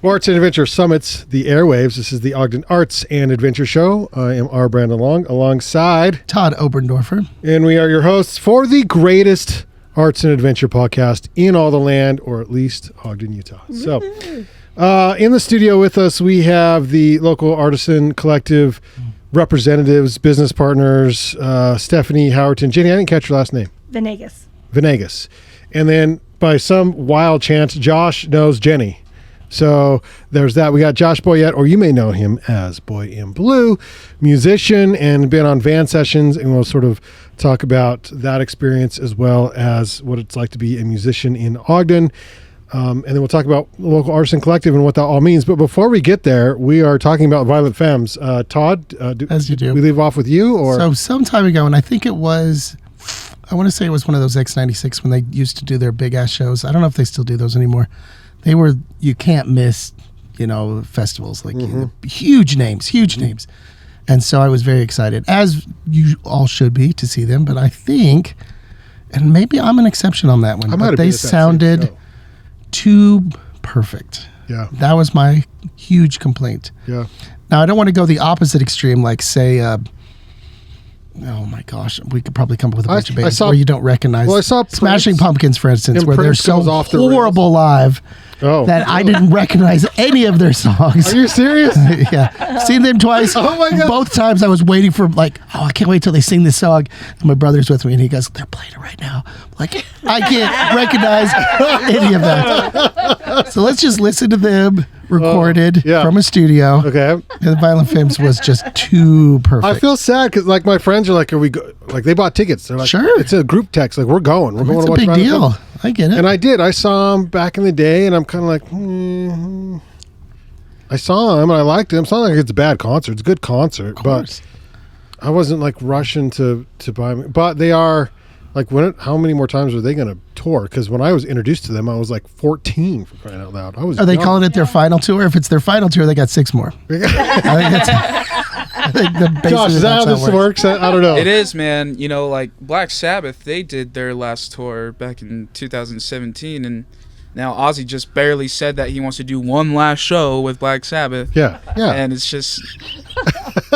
Arts and Adventure Summits, the airwaves. This is the Ogden Arts and Adventure Show. I am R. Brandon Long, alongside Todd Oberndorfer. And we are your hosts for the greatest arts and adventure podcast in all the land, or at least Ogden, Utah. So in the studio with us, we have the local Artisan Collective representatives, business partners, Stephanie Howerton. Jenny, I didn't catch your last name. Venegas. And then by some wild chance, Josh knows Jenny. So there's that. We got Josh Boyette, or you may know him as Boy in Blue, musician and been on van sessions, and we'll sort of talk about that experience as well as what it's like to be a musician in Ogden. And then we'll talk about the local Artisan Collective and what that all means. But before we get there, we are talking about Violent Femmes. Todd, As you do. We leave off with you? Or So some time ago, and I think it was, I want to say it was one of those X96 when they used to do their big-ass shows. I don't know if they still do those anymore. They were, you can't miss, festivals, like huge names. And so I was very excited, as you all should be, to see them. But I think, and maybe I'm an exception on that one, but they sounded too perfect. Yeah. That was my huge complaint. Yeah. Now, I don't want to go the opposite extreme, like say, oh my gosh, we could probably come up with a bunch of bands where you don't recognize. Well, I saw Smashing Pumpkins, for instance, where Prince they're so goes off the horrible live that I didn't recognize any of their songs. Are you serious? Yeah. Seen them twice. Oh my God. Both times I was waiting for, I can't wait till they sing this song. And my brother's with me and he goes, they're playing it right now. Like, I can't recognize any of that. So let's just listen to them recorded from a studio. Okay. And the Violent Femmes was just too perfect. I feel sad because my friends are like, "Are we go?" Like they bought tickets. They're like, Sure. It's a group text. Like we're going. We're going It's to a watch big Violent deal. Femmes. I get it. And I did. I saw them back in the day, and I'm kind of like, I saw them and I liked them. It's not like it's a bad concert. It's a good concert, but I wasn't like rushing to buy them. But they are like, how many more times are they going to tour? Because when I was introduced to them, I was like 14, for crying out loud. Are they calling it their final tour? If it's their final tour, they got 6 more. I think Josh, is that how this works? I don't know. It is, man. Like Black Sabbath, they did their last tour back in 2017, and now Ozzy just barely said that he wants to do one last show with Black Sabbath. Yeah. And it's just,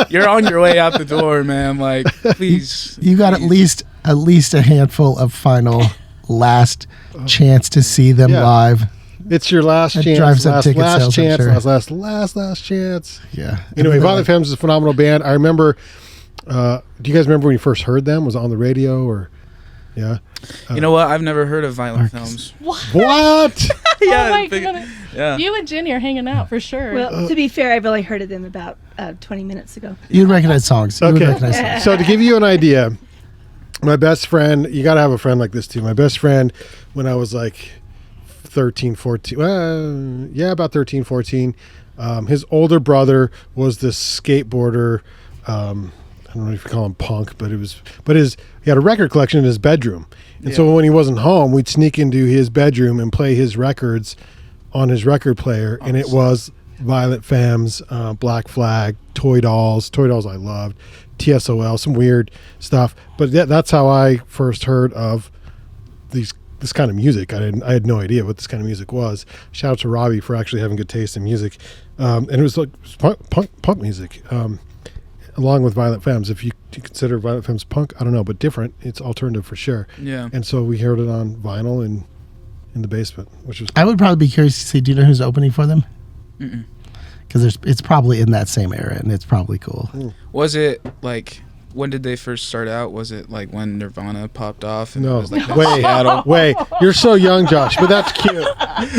you're on your way out the door, man. Like, please. You got at least a handful of final last chance to see them live. It's your last chance. Drives up ticket last sales, chance. I'm sure. Last chance. Yeah. Anyway, Violent Femmes is a phenomenal band. I remember. Do you guys remember when you first heard them? Was it on the radio or? Yeah. You know what? I've never heard of Violent Femmes. What? Yeah, oh my goodness. Yeah. You and Jenny are hanging out for sure. Well, to be fair, I've only heard of them about 20 minutes ago. You'd recognize songs. Okay. So to give you an idea, my best friend, you got to have a friend like this too. My best friend, when I was like 13, 14, about 13, 14, his older brother was this skateboarder. I don't know if you call him punk, but he had a record collection in his bedroom. And so when he wasn't home, we'd sneak into his bedroom and play his records on his record player. And it was Violent Femmes, Black Flag, Toy Dolls I loved, TSOL, some weird stuff. But that's how I first heard of this kind of music. I had no idea what this kind of music was. Shout out to Robbie for actually having good taste in music. And it was like punk music. Along with Violent Femmes, if you consider Violent Femmes punk, I don't know, but different. It's alternative for sure. Yeah. And so we heard it on vinyl in the basement, which was. I would probably be curious to see. Do you know who's opening for them? Because it's probably in that same era, and it's probably cool. Was it like? When did they first start out? Was it like when Nirvana popped off? And No, it was like wait. You're so young, Josh, but that's cute.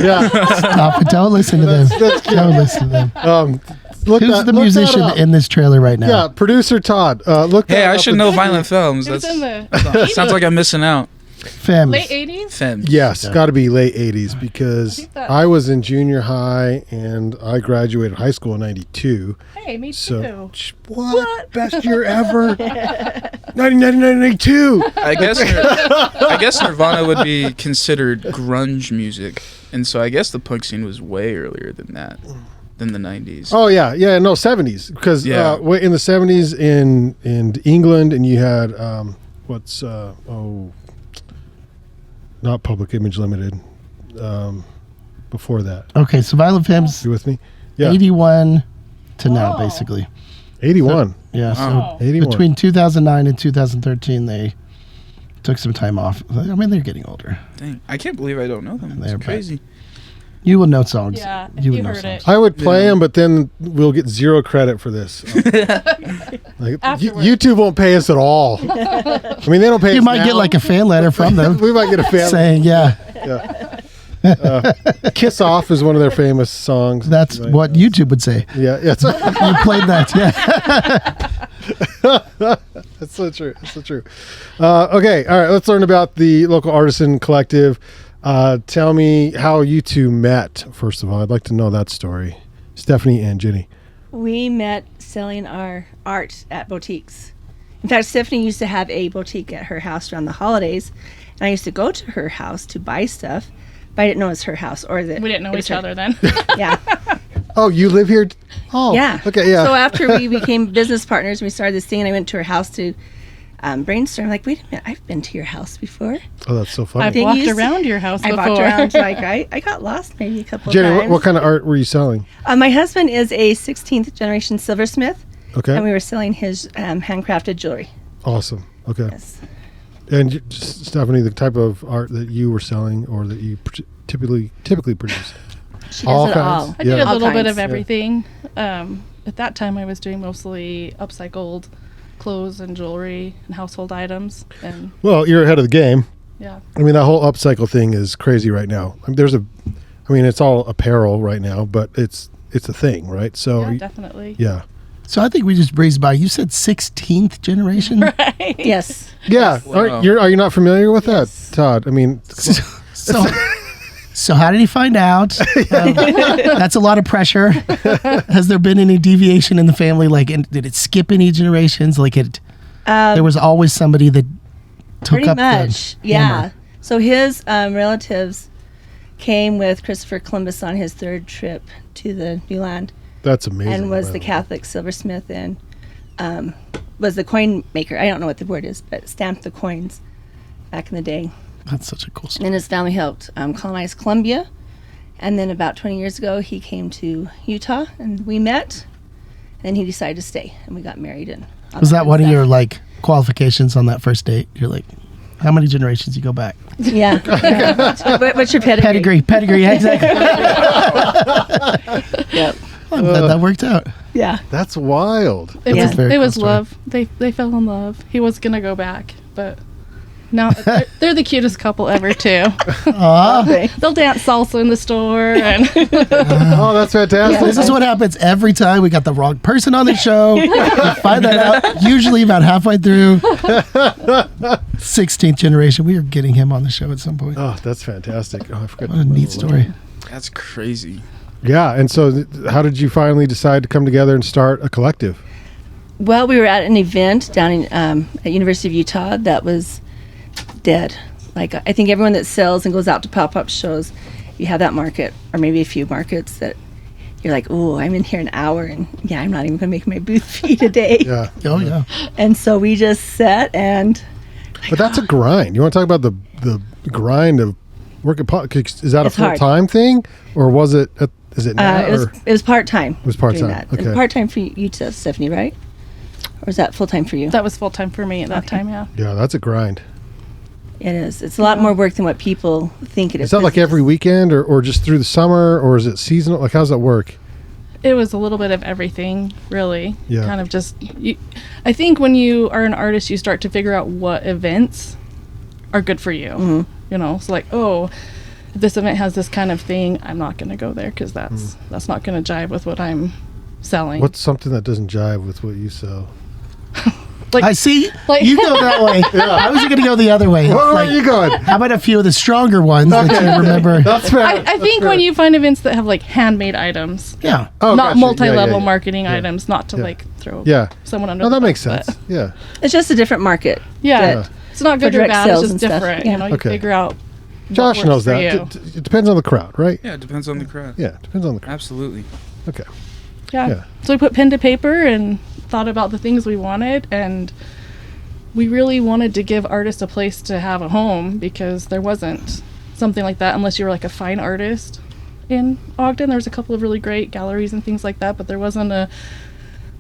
Yeah. Stop it! Don't listen to them. That's cute. Don't listen to them. Who's the musician up. in this trailer right now? Yeah, producer Todd. Hey, I should know Violent Femmes. It was in Sounds like I'm missing out. Femmes. late 80s? Femmes. Yes, got to be late 80s because that- I was in junior high and I graduated high school in 92. Hey, me too. So, what? Best year ever? 1992. I guess Nirvana would be considered grunge music, and so I guess the punk scene was way earlier than that, than the 90s. Oh yeah, no 70s because in the 70s in England, and you had not Public Image Limited, before that. Okay, so Violent Femmes, You with me? Yeah. 81 to now, Oh. basically. 81. Yeah, Wow. so 81. between 2009 and 2013, they took some time off. I mean, they're getting older. Dang, I can't believe I don't know them. They're It's crazy. You will know songs. Yeah, if you you would know heard songs. it. I would play Yeah. them, but then we'll get zero credit for this. Like, Afterwards. YouTube won't pay us at all. I mean, they don't pay You us might now. get like a fan letter from them We might get a fan. saying, yeah, Kiss Off is one of their famous songs. that's Right. what YouTube would say. Yeah, yeah. You played that, yeah. That's so true. That's so true. Okay, all right. Let's learn about the local Artisan Collective. Tell me how you two met. First of all, I'd like to know that story. Stephanie and Jenny. We met selling our art at boutiques. In fact, Stephanie used to have a boutique at her house around the holidays, and I used to go to her house to buy stuff, but I didn't know it was her house or that We didn't know it was each her- other then. Yeah, Oh, you live here? Oh, yeah. Okay, yeah. So after we became business partners, we started this thing, and I went to her house to brainstorm. Like, wait a minute, I've been to your house before. Oh, that's so funny. I've Think walked you used to- around your house I before. walked around like I got lost maybe a couple Jenny, of times. what kind of art were you selling? My husband is a 16th generation silversmith, Okay. and we were selling his handcrafted jewelry. Awesome. Okay. Yes. And Stephanie, the type of art that you were selling or that you typically produce? She All does it kinds. all. I did Yeah. a All little bit kinds. of everything. At that time, I was doing mostly upcycled clothes and jewelry and household items. And Well, you're ahead of the game. yeah, I mean, that whole upcycle thing is crazy right now. I mean, it's all apparel right now, but it's a thing, right? So, yeah, definitely. yeah. So I think we just breezed by. You said 16th generation? Right. Yes. Yeah. Wow. Are you not familiar with that, Todd? I mean, So how did he find out? That's a lot of pressure. Has there been any deviation in the family? Like, did it skip any generations? Like, there was always somebody that took Pretty up much. the Yeah. hammer. So his relatives came with Christopher Columbus on his third trip to the New Land that's amazing. and was by the way. Catholic silversmith and was the coin maker. I don't know what the word is, but stamped the coins back in the day. That's such a cool story. And his family helped colonize Colombia. And then about 20 years ago, he came to Utah and we met. And he decided to stay and we got married. And all Was that good one of stuff. your like qualifications on that first date? You're like, how many generations you go back? Yeah. What's your pedigree? Pedigree, yeah, exactly. Yep. I'm glad that worked out. Yeah. That's wild. It Yeah. was Very it cool was story. love. They fell in love. He was gonna go back, but now they're the cutest couple ever too. Okay. They'll dance salsa in the store and Oh, that's fantastic. This is what happens every time we got the wrong person on the show. We find that out usually about halfway through. 16th generation. We are getting him on the show at some point. Oh, that's fantastic. Oh, I forgot. What a neat story. That's crazy. Yeah. And so, how did you finally decide to come together and start a collective? Well, we were at an event down in at University of Utah that was dead. Like I think everyone that sells and goes out to pop-up shows, you have that market or maybe a few markets that you're like, oh, I'm in here an hour and yeah, I'm not even going to make my booth fee today. Yeah. Oh, yeah. And so we just sat and But that's a grind. You want to talk about the grind of working? Is that It's a full hard. time thing, or was it? Is it now? it was part-time. It was part-time, And okay. part-time for you too, Stephanie, right? Or is that full-time for you? that was full time for me at that Okay. time. Yeah. Yeah, that's a grind. It is. It's a lot more work than what people think it is. Is that like every weekend, or just through the summer, or is it seasonal? Like, how's that work? It was a little bit of everything, really. Yeah. Kind of just. I think when you are an artist, you start to figure out what events are good for you. Mm-hmm. You know, it's like, oh, if this event has this kind of thing, I'm not going to go there because that's not going to jive with what I'm selling. What's something that doesn't jive with what you sell? like I see. Like- You go that way. I was going to go the other way. Where Like, are you going? how about a few of the stronger ones that you remember? That's fair. I think when you find events that have like handmade items, Yeah. Oh, not gotcha. multi-level Yeah, yeah, marketing Yeah. items, not to Yeah. like throw Yeah. someone under. No, the that makes bus, sense. but- Yeah. It's just a different market. Yeah. that- It's not good For or direct bad. It's sales just and stuff, different. yeah. You know, you Okay. figure out. what Josh works knows for that. you. It depends on the crowd, right? Yeah, it depends on the crowd. Yeah, it depends on the crowd. Absolutely. Okay. Yeah. Yeah. So we put pen to paper and thought about the things we wanted, and we really wanted to give artists a place to have a home because there wasn't something like that unless you were like a fine artist. in Ogden. There was a couple of really great galleries and things like that, but there wasn't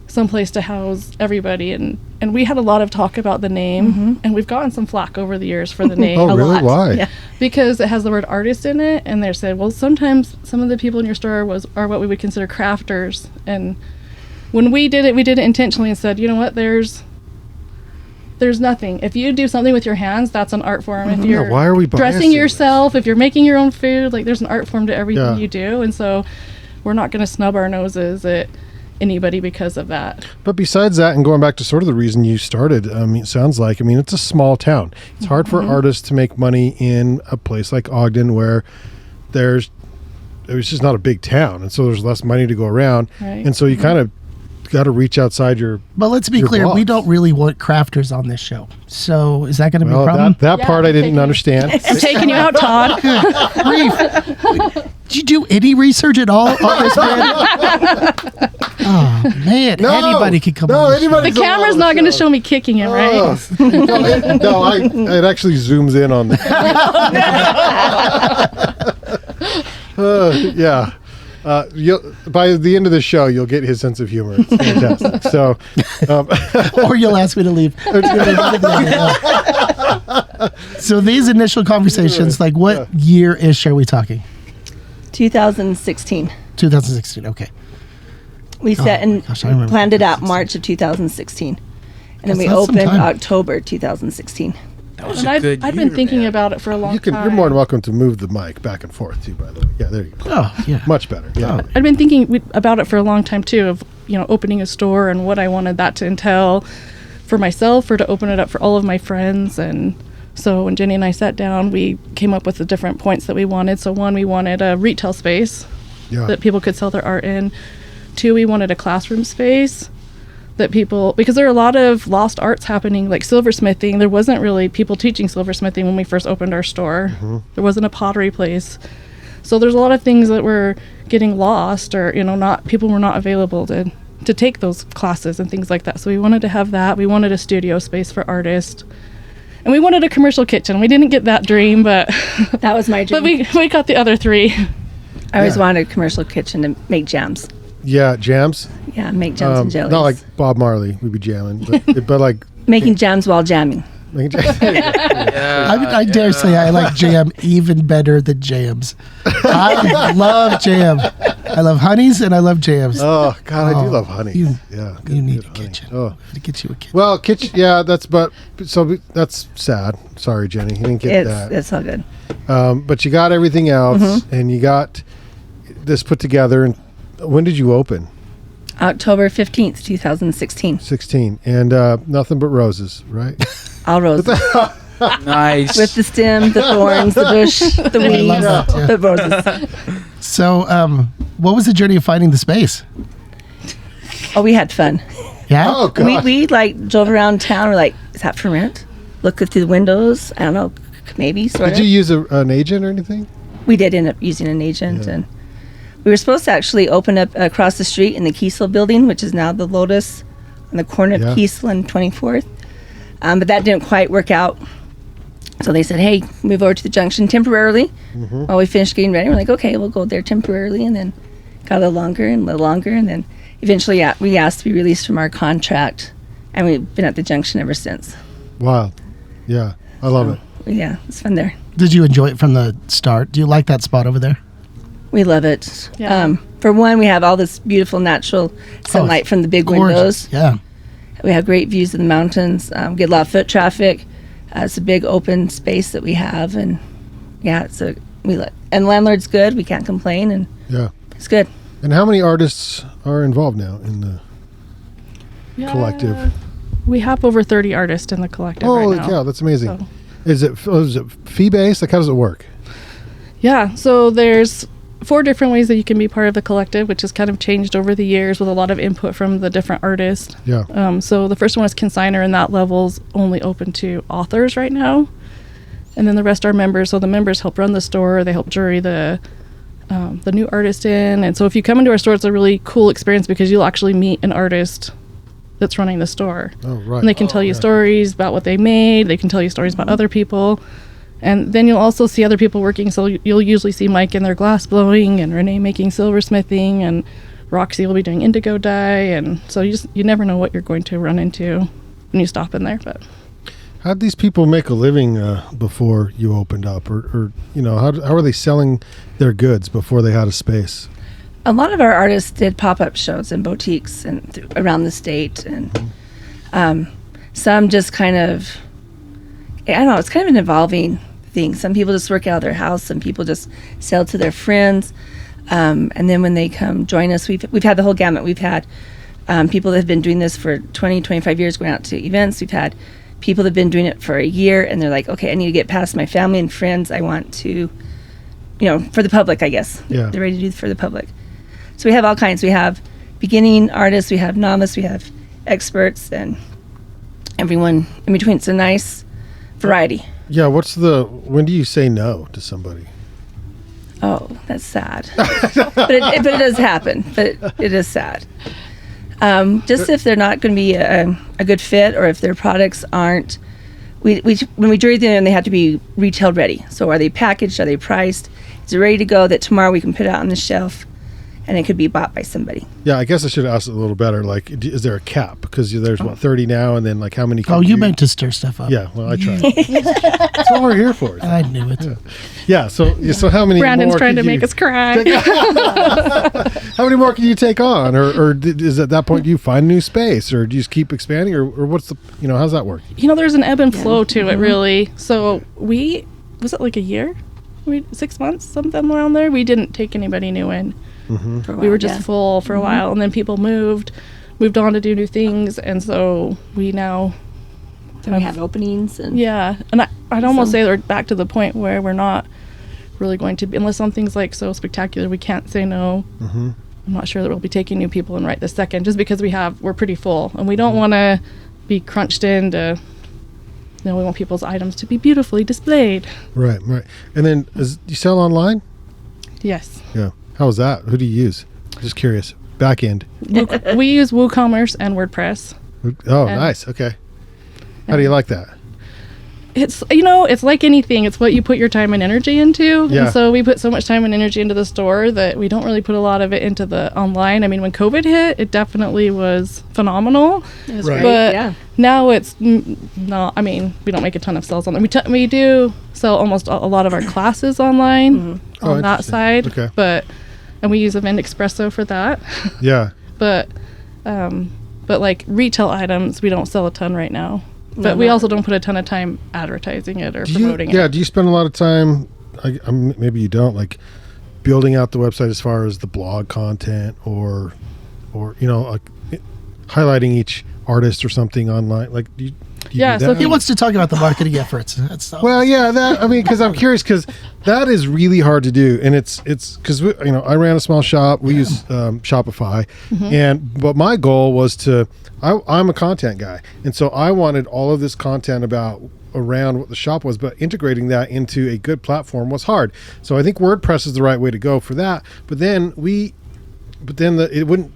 some place to house everybody, and we had a lot of talk about the name, and we've gotten some flack over the years for the name. Oh, a really? lot. Why? Yeah. Because it has the word artist in it, and they said, well, sometimes some of the people in your store are what we would consider crafters, and when we did it intentionally and said, you know what, there's nothing. If you do something with your hands, that's an art form. If you're why are we dressing biasing yourself, if you're making your own food, like there's an art form to everything Yeah. you do, and so we're not going to snub our noses at anybody because of that. But besides that, and going back to sort of the reason you started, it sounds like, it's a small town. It's hard for artists to make money in a place like Ogden where it's just not a big town. And so there's less money to go around. Right. And so you kind of got to reach outside your... But let's be your clear, box. we don't really want crafters on this show. So is that going to be a Well, problem? that Yeah, part I I'm didn't taking- understand. I'm taking you out, Todd. Did you do any research at all on this man? Oh, man. Anybody could come on this show. The camera's not going to show me kicking him, right? It actually zooms in on the yeah. By the end of the show, you'll get his sense of humor. It's fantastic. So, Or you'll ask me to leave. So these initial conversations, like what year-ish are we talking? 2016. 2016, okay. We set and gosh, I remember planned it out 2016. March of 2016. And then we That's some opened time. October 2016. That was And a good I've been year, thinking man. about it for a long time. you're more than welcome to move the mic back and forth too. By the way, yeah, there you go. Oh, yeah. Much better. Yeah. I've been thinking about it for a long time too, of opening a store and what I wanted that to entail for myself, or to open it up for all of my friends. And so when Jenny and I sat down, we came up with the different points that we wanted. So one, we wanted a retail space Yeah. that people could sell their art in. Two, we wanted a classroom space that people, because there are a lot of lost arts happening, like silversmithing. There wasn't really people teaching silversmithing when we first opened our store. There wasn't a pottery place. So there's a lot of things that were getting lost, or people were not available to take those classes and things like that. So we wanted to have that. We wanted a studio space for artists, and we wanted a commercial kitchen. We didn't get that dream, but That was my dream. but we got the other three. I always Yeah. wanted a commercial kitchen to make jams. Yeah, jams. Yeah, make jams and jellies. Not like Bob Marley, we'd be jamming, but like making jams while jamming. making jams. Yeah, I dare say I like jam even better than jams. I love jam. I love honeys and I love jams. Oh God, I do Oh, love honey. you- Yeah, you need good a honey. kitchen. Oh. To get you a kitchen. Well, kitchen. Yeah, that's sad. Sorry, Jenny, you didn't get that. It's all good. But you got everything else, and you got this put together. And when did you open? October 15th, 2016. 16, and nothing but roses, right? All roses. nice. With the stem, the thorns, the bush, the I weeds, love that, yeah. the roses. So, what was the journey of finding the space? Oh, we had fun. Yeah? Oh God. We like drove around town. We're like, is that for rent? Look through the windows. I don't know, maybe, sort Did of. you use an agent or anything? We did end up using an agent, Yeah. and we were supposed to actually open up across the street in the Kiesel building, which is now the Lotus on the corner Yeah. of Kiesel and 24th. But that didn't quite work out. So they said, hey, move over to the junction temporarily. While we finished getting ready, we're like, okay, we'll go there temporarily. And then got a little longer. And then eventually we asked to be released from our contract. And we've been at the junction ever since. Wow. Yeah, I love it. Yeah, it's fun there. Did you enjoy it from the start? Do you like that spot over there? We love it. Yeah. For one, we have all this beautiful natural sunlight from the big windows. Yeah. We have great views of the mountains. Get a lot of foot traffic. It's a big open space that we have, and yeah, and landlord's good. We can't complain, and Yeah. it's good. And how many artists are involved now in the collective? We have over 30 artists in the collective Holy right now. cow, that's amazing. So- Is it fee based? Like, how does it work? Yeah, so there's 4 different ways that you can be part of the collective, which has kind of changed over the years with a lot of input from the different artists. Yeah. So the first one is consignor, and that level's only open to authors right now. And then the rest are members. So the members help run the store. They help jury the new artist in. And so if you come into our store, it's a really cool experience because you'll actually meet an artist that's running the store. Oh, right. And they can tell you yeah. stories about what they made. They can tell you stories about other people. And then you'll also see other people working. So you'll usually see Mike in their glass blowing, and Renee making silversmithing, and Roxy will be doing indigo dye. And so you never know what you're going to run into when you stop in there. But How'd these people make a living before you opened up, or how are they selling their goods before they had a space? A lot of our artists did pop-up shows in boutiques and around the state, and some just kind of, I don't know, it's kind of an evolving thing. Some people just work out of their house. Some people just sell to their friends, and then when they come join us, we've had the whole gamut. We've had people that have been doing this for 20, 25 years, going out to events. We've had people that have been doing it for a year, and they're like, okay, I need to get past my family and friends. I want to, for the public, I guess. Yeah. They're ready to do it for the public. So we have all kinds. We have beginning artists, we have novice, we have experts, and everyone in between. It's a nice variety. Yeah, when do you say no to somebody? Oh, that's sad. but it does happen. But it is sad. Just if they're not going to be a good fit, or if their products aren't, when we jury them, they have to be retail ready. So are they packaged? Are they priced? Is it ready to go that tomorrow we can put it out on the shelf and it could be bought by somebody? Yeah, I guess I should ask it a little better. Like, is there a cap? Because there's 30 now, and then like how many? You meant to stir stuff up. Yeah, well, I tried. That's what we're here for. I knew it. Yeah. So how many? Brandon's more trying to could make you us cry. How many more can you take on, or is at that point do you find new space, or do you just keep expanding, or what's the how's that work? There's an ebb and flow to it, really. So was it like a year? 6 months, something around there. We didn't take anybody new in. For a We were while, just yeah. full for a while, and then people moved on to do new things, and so we now So we have openings and and I'd almost say we're back to the point where we're not really going to be, unless something's like so spectacular we can't say no. I'm not sure that we'll be taking new people in right this second, just because we're pretty full, and we don't want to be crunched into. We want people's items to be beautifully displayed. Right. And then do you sell online? Yes. Yeah. How is that? Who do you use? Just curious. Back end. We use WooCommerce and WordPress. Oh, And- nice. Okay. How do you like that? It's it's like anything. It's what you put your time and energy into. Yeah. And so we put so much time and energy into the store that we don't really put a lot of it into the online. I mean, when COVID hit, it definitely was phenomenal. it was Right. great. But Yeah. now it's not. I mean, we don't make a ton of sales on there. We do sell almost a lot of our classes online Oh, on that interesting. side. Okay. And we use Event Espresso for that. Yeah. but like retail items, we don't sell a ton right now. But No, we not also don't put a ton of time advertising it or promoting Yeah. it. Do you spend a lot of time? Maybe you don't, like building out the website as far as the blog content, or like highlighting each artist or something online. Like, do you Yeah, do so that? if He wants to talk about the marketing efforts. That's Well, yeah, because I'm curious, because that is really hard to do, and it's because I ran a small shop. We use Shopify, but my goal was I'm a content guy, and so I wanted all of this content around what the shop was, but integrating that into a good platform was hard. So I think WordPress is the right way to go for that. But then it wouldn't.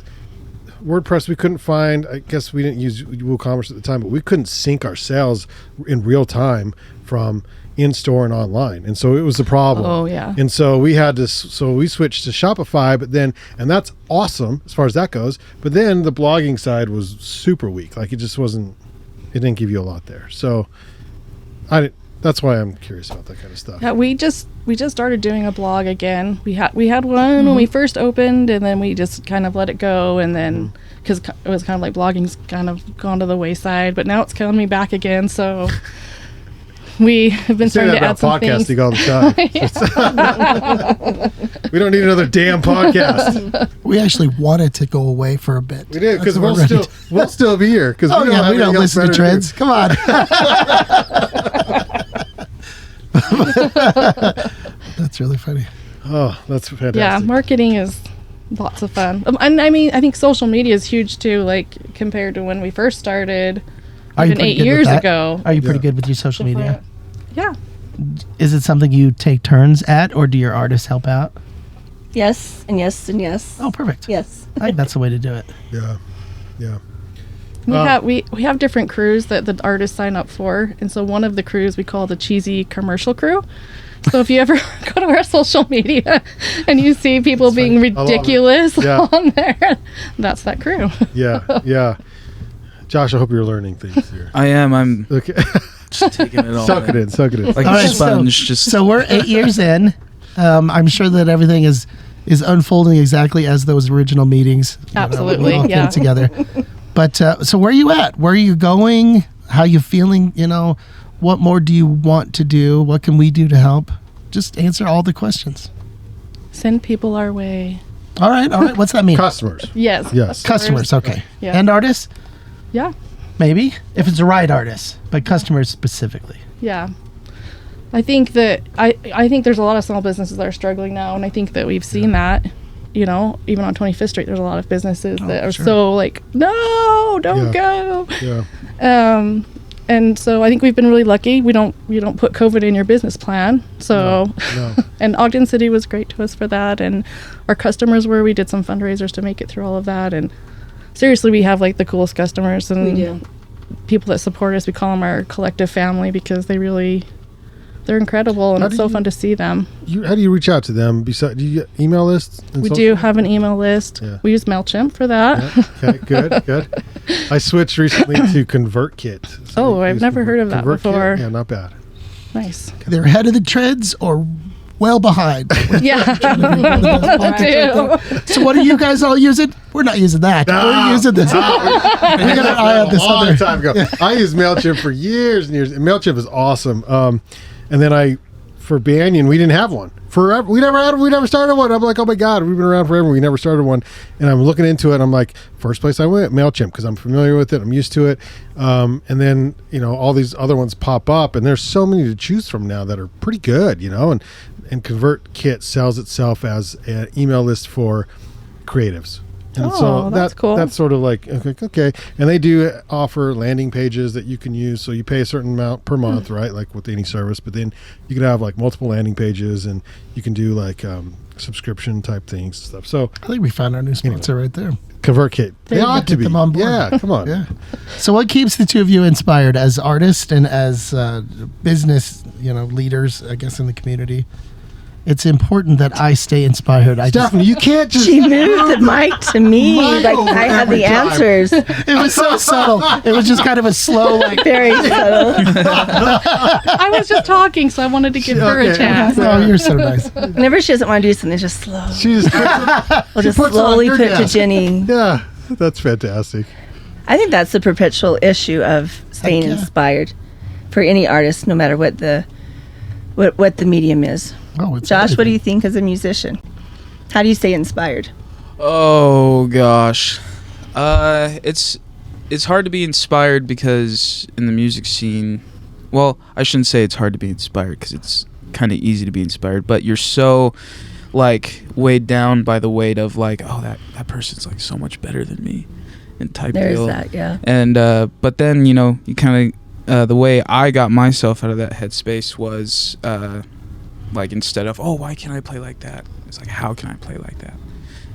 WordPress, we couldn't find, I guess we didn't use WooCommerce at the time, but we couldn't sync our sales in real time from in-store and online. And so it was a problem. Oh, yeah. And so we switched to Shopify, and that's awesome as far as that goes. But then the blogging side was super weak. Like, it didn't give you a lot there. So that's why I'm curious about that kind of stuff. Yeah, we just started doing a blog again. We had one when we first opened, and then we just kind of let it go, and then because it was kind of like blogging's kind of gone to the wayside, but now it's coming back again. So we have been Say starting that to add about some things. podcasting all the time. We don't need another damn podcast. We actually wanted to go away for a bit. We did, because That's what we're ready we'll still be here. Because Oh yeah, we don't listen to trends. Come on. That's really funny. Oh, that's fantastic. Yeah, marketing is lots of fun. And I mean, I think social media is huge too. Like compared to when we first started, Are you even pretty 8 good with years that? ago. Are you pretty Yeah. good with your social media? Yeah. Is it something you take turns at, or do your artists help out? Yes and yes and yes. Oh, perfect. Yes. I think that's the way to do it. Yeah. We have different crews that the artists sign up for, and so one of the crews we call the cheesy commercial crew. So if you ever go to our social media and you see people being ridiculous on there, that's that crew. Yeah. Josh, I hope you're learning things here. I am. I'm Okay. just taking it all. Suck it in. Like All a right, sponge. So we're 8 years in. I'm sure that everything is unfolding exactly as those original meetings. Absolutely, when we all came together. But so where are you at? Where are you going? How are you feeling? What more do you want to do? What can we do to help? Just answer all the questions. Send people our way. All right. What's that mean? Customers. Yes. Customers. Okay. Yeah. And artists? Yeah. Maybe if it's the right artist, but customers specifically. Yeah. I think that I think there's a lot of small businesses that are struggling now, and I think that we've seen that. Even on 25th Street, there's a lot of businesses that are so like, no, don't go. Yeah. And so I think we've been really lucky. You don't put COVID in your business plan. So, No. And Ogden City was great to us for that, and our customers we did some fundraisers to make it through all of that. And seriously, we have like the coolest customers and We do. people that support us. We call them our collective family because they're incredible, and it's so fun to see them. How do you reach out to them? Do you get email lists? We do have an email list. Yeah. We use MailChimp for that. Yeah. Okay, good. I switched recently to ConvertKit. Oh, I've never heard of that ConvertKit? before. Yeah, not bad. Nice. They're ahead of the trends or well behind. Yeah. So what are you guys all using? We're not using that. We're using this. We got an eye on this a long other. time ago. I used MailChimp for years and years. And MailChimp is awesome. And then for Banyan, we didn't have one. Forever. We never started one. I'm like, oh my God, we've been around forever. We never started one. And I'm looking into it. And I'm like, first place I went, MailChimp, because I'm familiar with it. I'm used to it. And then, all these other ones pop up. And there's so many to choose from now that are pretty good, And ConvertKit sells itself as an email list for creatives. And so that's cool. That's sort of like, okay. And they do offer landing pages that you can use. So you pay a certain amount per month, right? Like with any service. But then you can have like multiple landing pages, and you can do like subscription type things and stuff. So I think we found our new sponsor right there. ConvertKit. They ought to Get be. them on board. Yeah, come on. Yeah. So what keeps the two of you inspired as artists and as business, leaders, I guess, in the community? It's important that I stay inspired. Stephanie, you can't just... She moved the mic to me like I have the answers. It was so subtle. It was just kind of a slow, like... Very subtle. I was just talking, so I wanted to give her a chance. Oh, you're so nice. Whenever she doesn't want to do something, just slow. She just We'll just puts it on slowly your put to desk. Jenny. Yeah, that's fantastic. I think that's the perpetual issue of staying Heck yeah. inspired for any artist, no matter what the medium is. Oh, it's Josh, what do everything. you think as a musician? How do you stay inspired? Oh gosh, it's hard to be inspired because in the music scene, well, I shouldn't say it's hard to be inspired because it's kind of easy to be inspired, but you're so like weighed down by the weight of like, oh, that person's like so much better than me, and type There's deal. that, yeah. And but then you kind of the way I got myself out of that headspace was like instead of, oh, why can't I play like that? It's like, how can I play like that?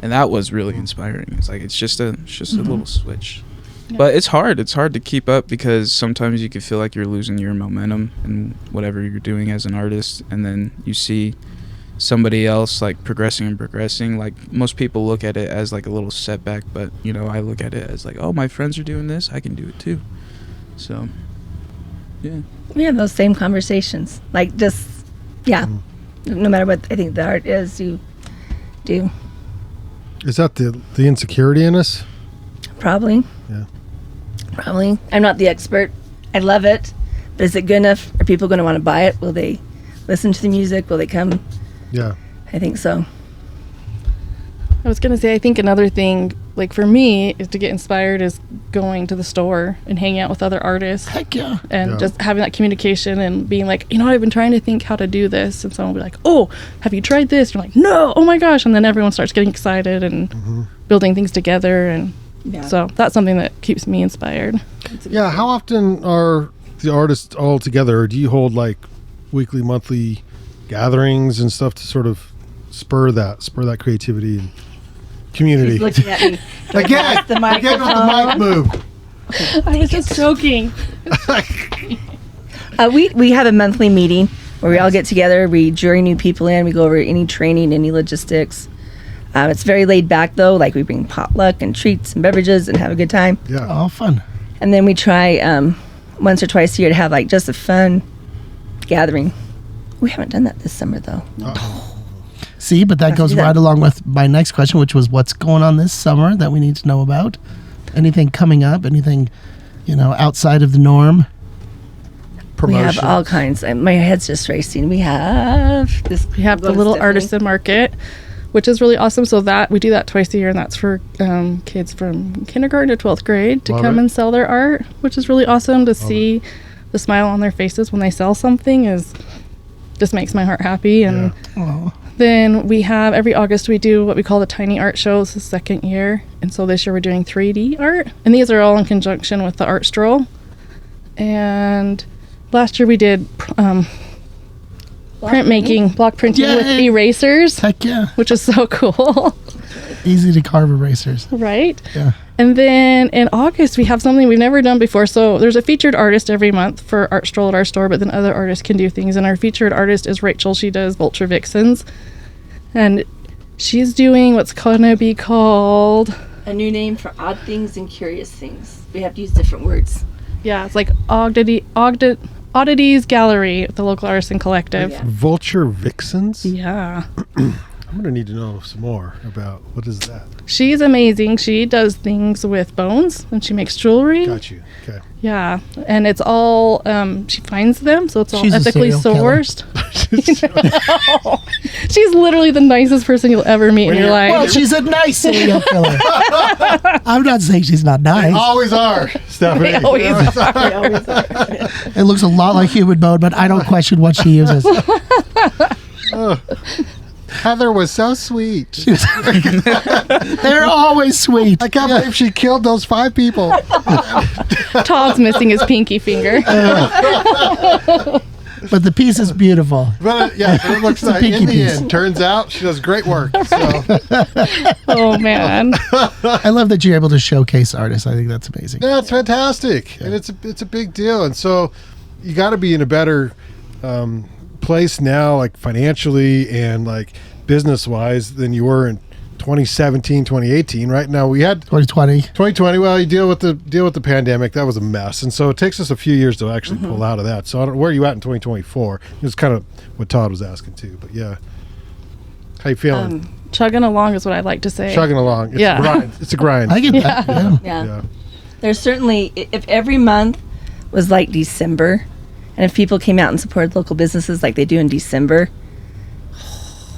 And that was really inspiring. It's like it's just a little switch. Yeah. But it's hard. It's hard to keep up because sometimes you can feel like you're losing your momentum in whatever you're doing as an artist, and then you see somebody else like progressing. Like most people look at it as like a little setback, but I look at it as like, oh, my friends are doing this, I can do it too. So yeah. We have those same conversations. Like just, yeah. No matter what I think the art is, you do. Is that the insecurity in us? Probably. Yeah. Probably. I'm not the expert. I love it. But is it good enough? Are people going to want to buy it? Will they listen to the music? Will they come? Yeah. I think so. I was going to say, I think another thing, like for me, is to get inspired is going to the store and hanging out with other artists Heck yeah. and Yeah. just having that communication and being like, I've been trying to think how to do this. And someone will be like, oh, have you tried this? You're like, no, oh my gosh. And then everyone starts getting excited and building things together. And Yeah. so that's something that keeps me inspired. Yeah. How often are the artists all together? Or do you hold like weekly, monthly gatherings and stuff to sort of spur that creativity and community? He's looking at me. Again, the again with the mic microphone. move. I was just joking. We have a monthly meeting where we all get together. We jury new people in. We go over any training, any logistics. It's very laid back though. Like we bring potluck and treats and beverages and have a good time. Yeah. Oh, fun. And then we try once or twice a year to have like just a fun gathering. We haven't done that this summer though. See, but that Have to goes do that. right along with my next question, which was what's going on this summer that we need to know about? Anything coming up? Anything, outside of the norm? We have Promotion. all kinds. My head's just racing. We have this. We have the little artisan market, which is really awesome. So that we do that twice a year, and that's for kids from kindergarten to 12th grade to Love come it. and sell their art, which is really awesome to see the smile on their faces when they sell something is just makes my heart happy. And Oh, then we have every August we do what we call the tiny art show. It's the second year, and so this year we're doing 3D art, and these are all in conjunction with the art stroll. And last year we did printmaking, block printing with Yay! erasers, heck yeah. which is so cool. Easy to carve erasers. Right? Yeah. And then in August, we have something we've never done before. So there's a featured artist every month for Art Stroll at our store, but then other artists can do things. And our featured artist is Rachel. She does Vulture Vixens. And she's doing what's going to be called, A new name for odd things and curious things. We have to use different words. yeah, it's like Oddities Gallery at the local Artisan Collective. Yeah. Vulture Vixens? Yeah. I'm going to need to know some more about what is that. She's amazing. She does things with bones and she makes jewelry. Got you. Okay. Yeah, and it's all she finds them, so it's all She's a ethically serial killer. sourced. She's literally the nicest person you'll ever meet in your life. Well, she's a nice serial killer. I'm not saying she's not nice. Always are, Stephanie. They always It looks a lot like human bone, but I don't question what she uses. Heather was so sweet. They're always sweet. I can't believe she killed those 5 people. Todd's missing his pinky finger. But the piece is beautiful. But it looks like pinky in the piece. end, turns out she does great work. So Oh man. I love that you're able to showcase artists. I think that's amazing. yeah, it's fantastic, and it's a big deal. And so you got to be in a better place now, like financially and like business wise, than you were in 2017, 2018. Right now, we had 2020. 2020. Well, you deal with the pandemic. That was a mess, and so it takes us a few years to actually pull out of that. So I don't, where are you at in 2024? It's kind of what Todd was asking too. But yeah, how you feeling? Chugging along is what I'd like to say. Chugging along. It's Yeah. a grind. It's a grind. I get that. Yeah. Yeah. Yeah. There's certainly, if every month was like December, and if people came out and supported local businesses like they do in December,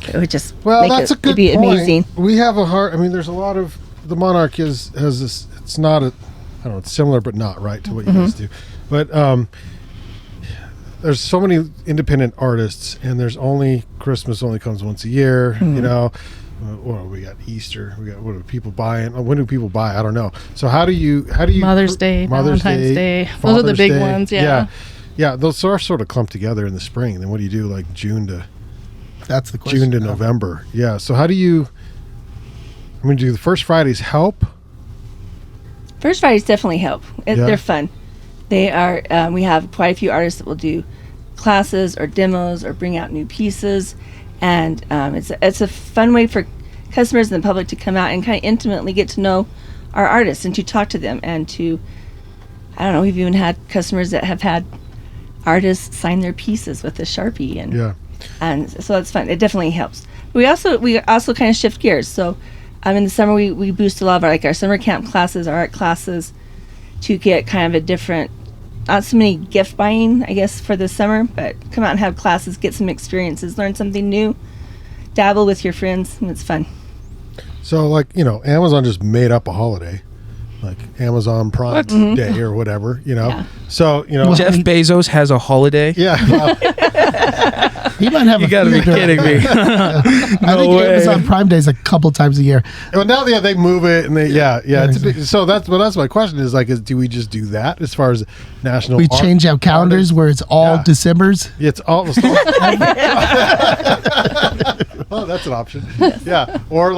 it would just Well, that's a it'd good be point. amazing. We have a hard. I mean, there's a lot of the Monarch has this. It's not a. I don't know. It's similar, but not right to what you guys do. But there's so many independent artists, and there's only Christmas only comes once a year. You know. Well, we got Easter. We got what do people buying? When do people buy? I don't know. So how do you Mother's Day, Valentine's Day. Those are the Father's big Day. ones, yeah. Yeah, those are sort of clumped together in the spring. Then what do you do like June to That's the question. June to November? Yeah. So how do you? I mean, do the first Fridays help? First Fridays definitely help. Yeah. They're fun. They are. We have quite a few artists that will do classes or demos or bring out new pieces, and it's a fun way for customers and the public to come out and kind of intimately get to know our artists and to talk to them and to. I don't know. We've even had customers that have had artists sign their pieces with a Sharpie, and Yeah. and so it's fun. It definitely helps. We also kind of shift gears. So, in the summer we boost a lot of our summer camp classes, our art classes, to get kind of a different, not so many gift buying, I guess, for the summer, but come out and have classes, get some experiences, learn something new, dabble with your friends, and it's fun. So like Amazon just made up a holiday, like Amazon Prime Day or whatever. Yeah. So Jeff Bezos has a holiday. yeah. Well, He might have You a gotta be few kidding me. I No think way. Amazon Prime Days a couple times a year. well, now they move it and it's a exactly. big, so that's my question is do we just do that as far as national? We art- change our calendars where it's all Yeah. Decembers. It's all. Oh, that's an option. Yeah, or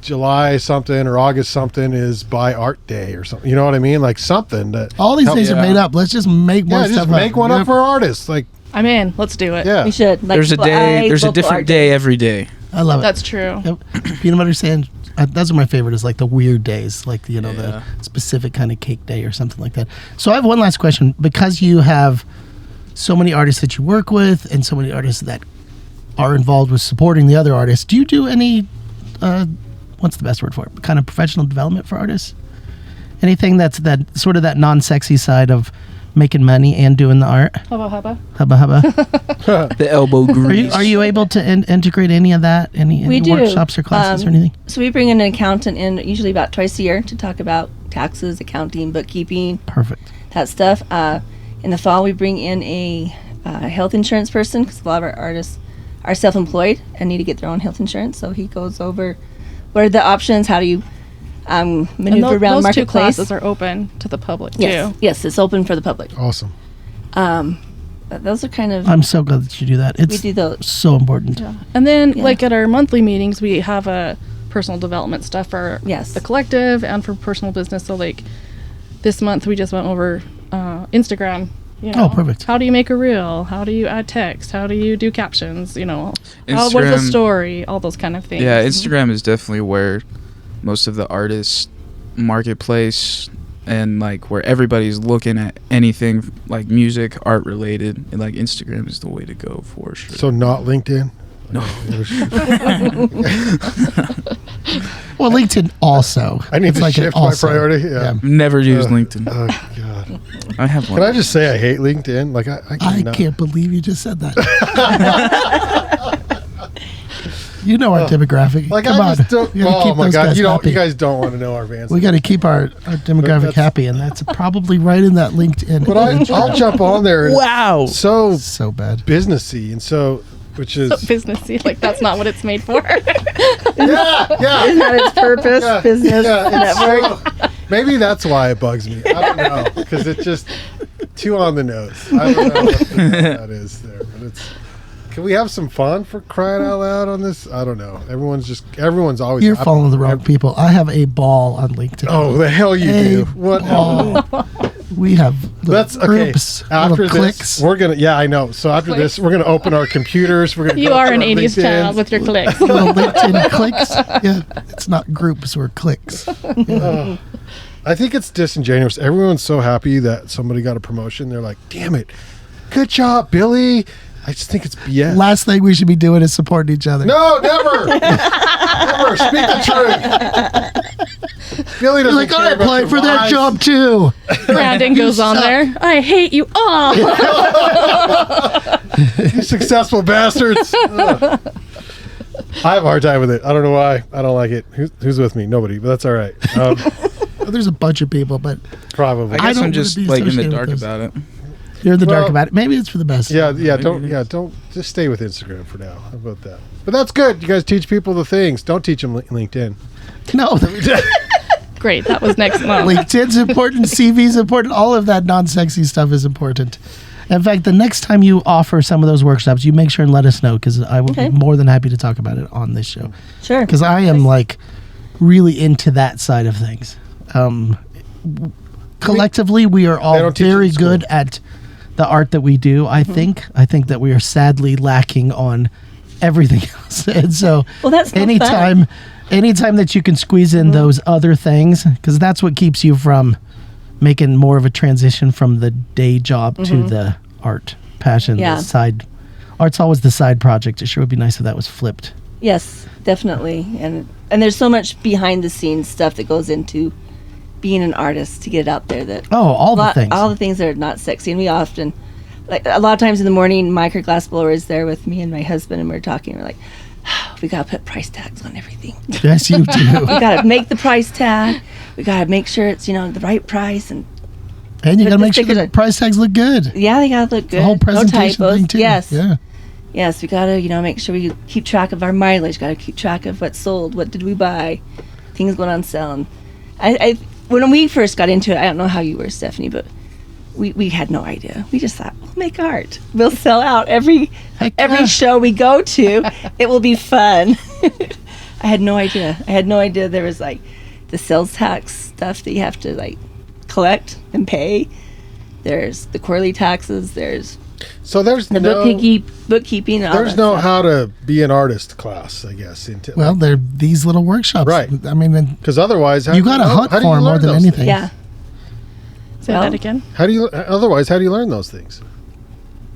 July something or August something is Buy Art Day or something. You know what I mean? Like something that All these days are made up. Let's just make more yeah, stuff just make up. one Yep. up for artists. Like I'm in. Let's do it. yeah, We should. Like, There's a day. There's a local different art day every day. I love it. That's true. Yep. Peanut butter sand. Those are my favorite. Is like the weird days, like Yeah. the specific kind of cake day or something like that. So I have one last question, because you have so many artists that you work with and so many artists that are involved with supporting the other artists. Do you do any? What's the best word for it? Kind of professional development for artists? Anything that's that sort of that non-sexy side of making money and doing the art? Hubba hubba. Hubba hubba. The elbow grease. Are you able to integrate any of that? Any We do. workshops or classes or anything? So we bring in an accountant in usually about twice a year to talk about taxes, accounting, bookkeeping, Perfect. that stuff. In the fall, we bring in a health insurance person, because a lot of our artists are self-employed and need to get their own health insurance. So he goes over what are the options, how do you And maneuver around those two marketplace. classes are open to the public Yes, too. yes, it's open for the public. awesome. But those are kind of I'm so glad that you do that. It's we do those. so important. And then, Yeah. like at our monthly meetings, we have a personal development stuff for Yes. the collective and for personal business. So, like this month, we just went over Instagram. You know, Oh, perfect. How do you make a reel? How do you add text? How do you do captions? You know, what is a Instagram- story? All those kind of things. Yeah, Instagram is definitely where most of the artists marketplace and like where everybody's looking at anything like music, art related, and like Instagram is the way to go for sure. So not LinkedIn. No. Well, LinkedIn also. I need It's to like an shift my also. priority. Yeah. Never use LinkedIn. Oh God. I have one. Can I just say I hate LinkedIn? Like I I cannot. can't believe you just said that. You know our demographic. Like Come I on. just don't. We gotta Oh keep my those God! guys You don't. happy. You guys don't want to know our fans. We got to keep our demographic that's- happy, and that's probably right in that LinkedIn. But I'll jump on there. And Wow. So so bad. businessy, and so which is businessy. Like that's not what it's made for. yeah. Isn't that its purpose? Yeah, Business yeah, it's network. so- maybe that's why it bugs me. I don't know because it's just too on the nose. I don't know what that is there, but it's. Can we have some fun for crying out loud on this? I don't know. Everyone's always. You're following the wrong people. I have a ball on LinkedIn. Oh, the hell you A do! What? ball. We have little That's okay. groups, After little this, clicks. we're gonna. Yeah, I know. So after this, we're gonna open our computers. We're gonna. You go are through an our 80s LinkedIns. child with your clicks. Little LinkedIn clicks. Yeah, it's not groups, we're clicks. I think it's disingenuous. Everyone's so happy that somebody got a promotion. They're like, "Damn it, good job, Billy." I just think it's BS. Last thing we should be doing is supporting each other. No, never, never. Speak the truth. Billy doesn't You're like, care I about applied your for that lies. job too. Brandon goes on suck. there. I hate you all. You successful bastards. Ugh. I have a hard time with it. I don't know why. I don't like it. Who's with me? Nobody, but that's all right. There's a bunch of people, but Probably. I guess don't I'm wanna just be like in the associated dark with about it. you're in the dark Well, about it. Maybe it's for the best. Yeah, Maybe don't it is. just stay with Instagram for now. How about that? But that's good. You guys teach people the things. Don't teach them LinkedIn. No, Great. That was next month. LinkedIn's important, CV's important, all of that non-sexy stuff is important. In fact, the next time you offer some of those workshops, you make sure and let us know, because I will Okay. be more than happy to talk about it on this show. Sure. Because I am like really into that side of things. Collectively, we are They all don't teach it in very school. good at the art that we do. I think that we are sadly lacking on everything else. And so, Well, that's no anytime that you can squeeze in those other things, because that's what keeps you from making more of a transition from the day job to the art passion. Yeah. The side art's always the side project. It sure would be nice if that was flipped. Yes, definitely. And there's so much behind the scenes stuff that goes into being an artist to get it out there that Oh, all the things. all the things that are not sexy. And we often, like a lot of times in the morning, Mike, our glass blower, is there with me and my husband, and we're talking. We're like, we gotta put price tags on everything. Yes, you do. We gotta make the price tag. We gotta make sure it's the right price, and And you Put got to the make sure stickers the on. price tags look good. yeah, they gotta look good. The whole presentation no typos. thing too. Yes, Yeah. yes, we gotta make sure we keep track of our mileage. Gotta keep track of what sold, what did we buy, things going on sale. And I when we first got into it, I don't know how you were, Stephanie, but we had no idea. We just thought, we'll make art. We'll sell out every Heck yeah. show we go to. It will be fun. I had no idea. I had no idea there was like the sales tax stuff that you have to like collect and pay. There's the quarterly taxes. There's So there's the no bookkeeping. And all there's that no stuff. how to be an artist class, I guess. Well, they're these little workshops. Right. I mean, because otherwise, you got to hunt for them more than anything. Yeah. Say Well, that again. How do you learn those things?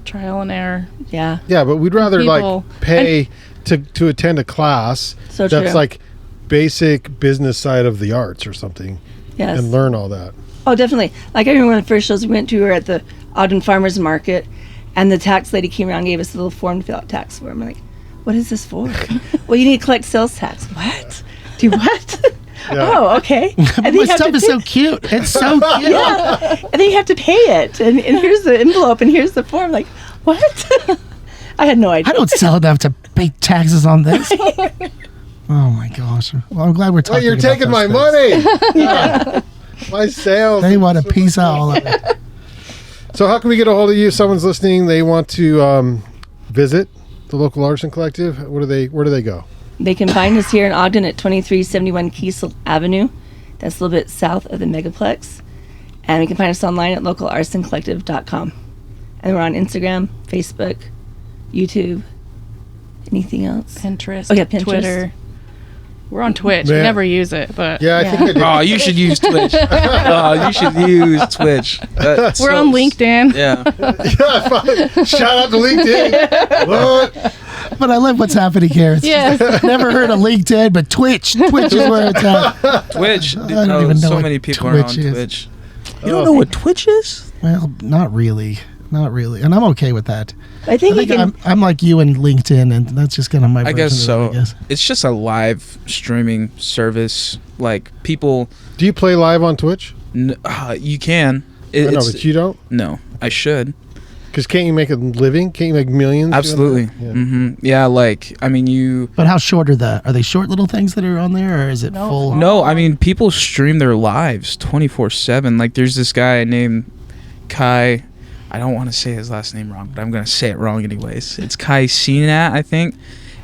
Trial and error. Yeah. Yeah, but we'd rather People- like pay to attend a class So that's true. like basic business side of the arts or something Yes. and learn all that. Oh, definitely. Like I remember one of the first shows we went to, we were at the Ogden Farmers Market, and the tax lady came around and gave us a little form to fill out tax form. I'm like, what is this for? Well, you need to collect sales tax. What? Do what? Yeah. Oh, okay. But And then my you have stuff to is so cute. It's so cute. yeah. And then you have to pay it. And here's the envelope and here's the form. Like, what? I had no idea. I don't sell enough to pay taxes on this. Oh my gosh. Well, I'm glad we're Well, talking you're about taking my those things. money. Yeah. My sales. They want a piece of all of it. So how can we get a hold of you if someone's listening? They want to visit the local Artisan Collective. Where do they go? They can find us here in Ogden at 2371 Kiesel Avenue. That's a little bit south of the Megaplex. And you can find us online at localartisancollective.com. And we're on Instagram, Facebook, YouTube, anything else. Pinterest. Oh, yeah, Pinterest. Twitter. We're on Twitch. We Man. never use it, but Yeah, I think I did. Oh, you should use Twitch. Oh, you should use Twitch. we're on LinkedIn. Yeah. Yeah, fine. Shout out to LinkedIn. What? But I love what's happening here. It's Yes. never heard of LinkedIn, but Twitch. Twitch is where it's at. Twitch. I don't even know so what many people are on Twitch is. Twitch. You don't know what Twitch is? Well, not really. Not really. And I'm okay with that. I think, you can. I'm like you and LinkedIn, and that's just kind of my I version guess of it, so. I guess. It's just a live streaming service. Like people, Do you play live on Twitch? you can. I know, It's- but you don't. no, I should. Because can't you make a living? Can't you make millions? doing Absolutely. that? Yeah. Yeah, like I mean, you. But how short are they short little things that are on there, or is it No. full? No, I mean people stream their lives 24/7. Like there's this guy named Kai. I don't want to say his last name wrong, but I'm gonna say it wrong anyways. It's Kai Sinat, I think,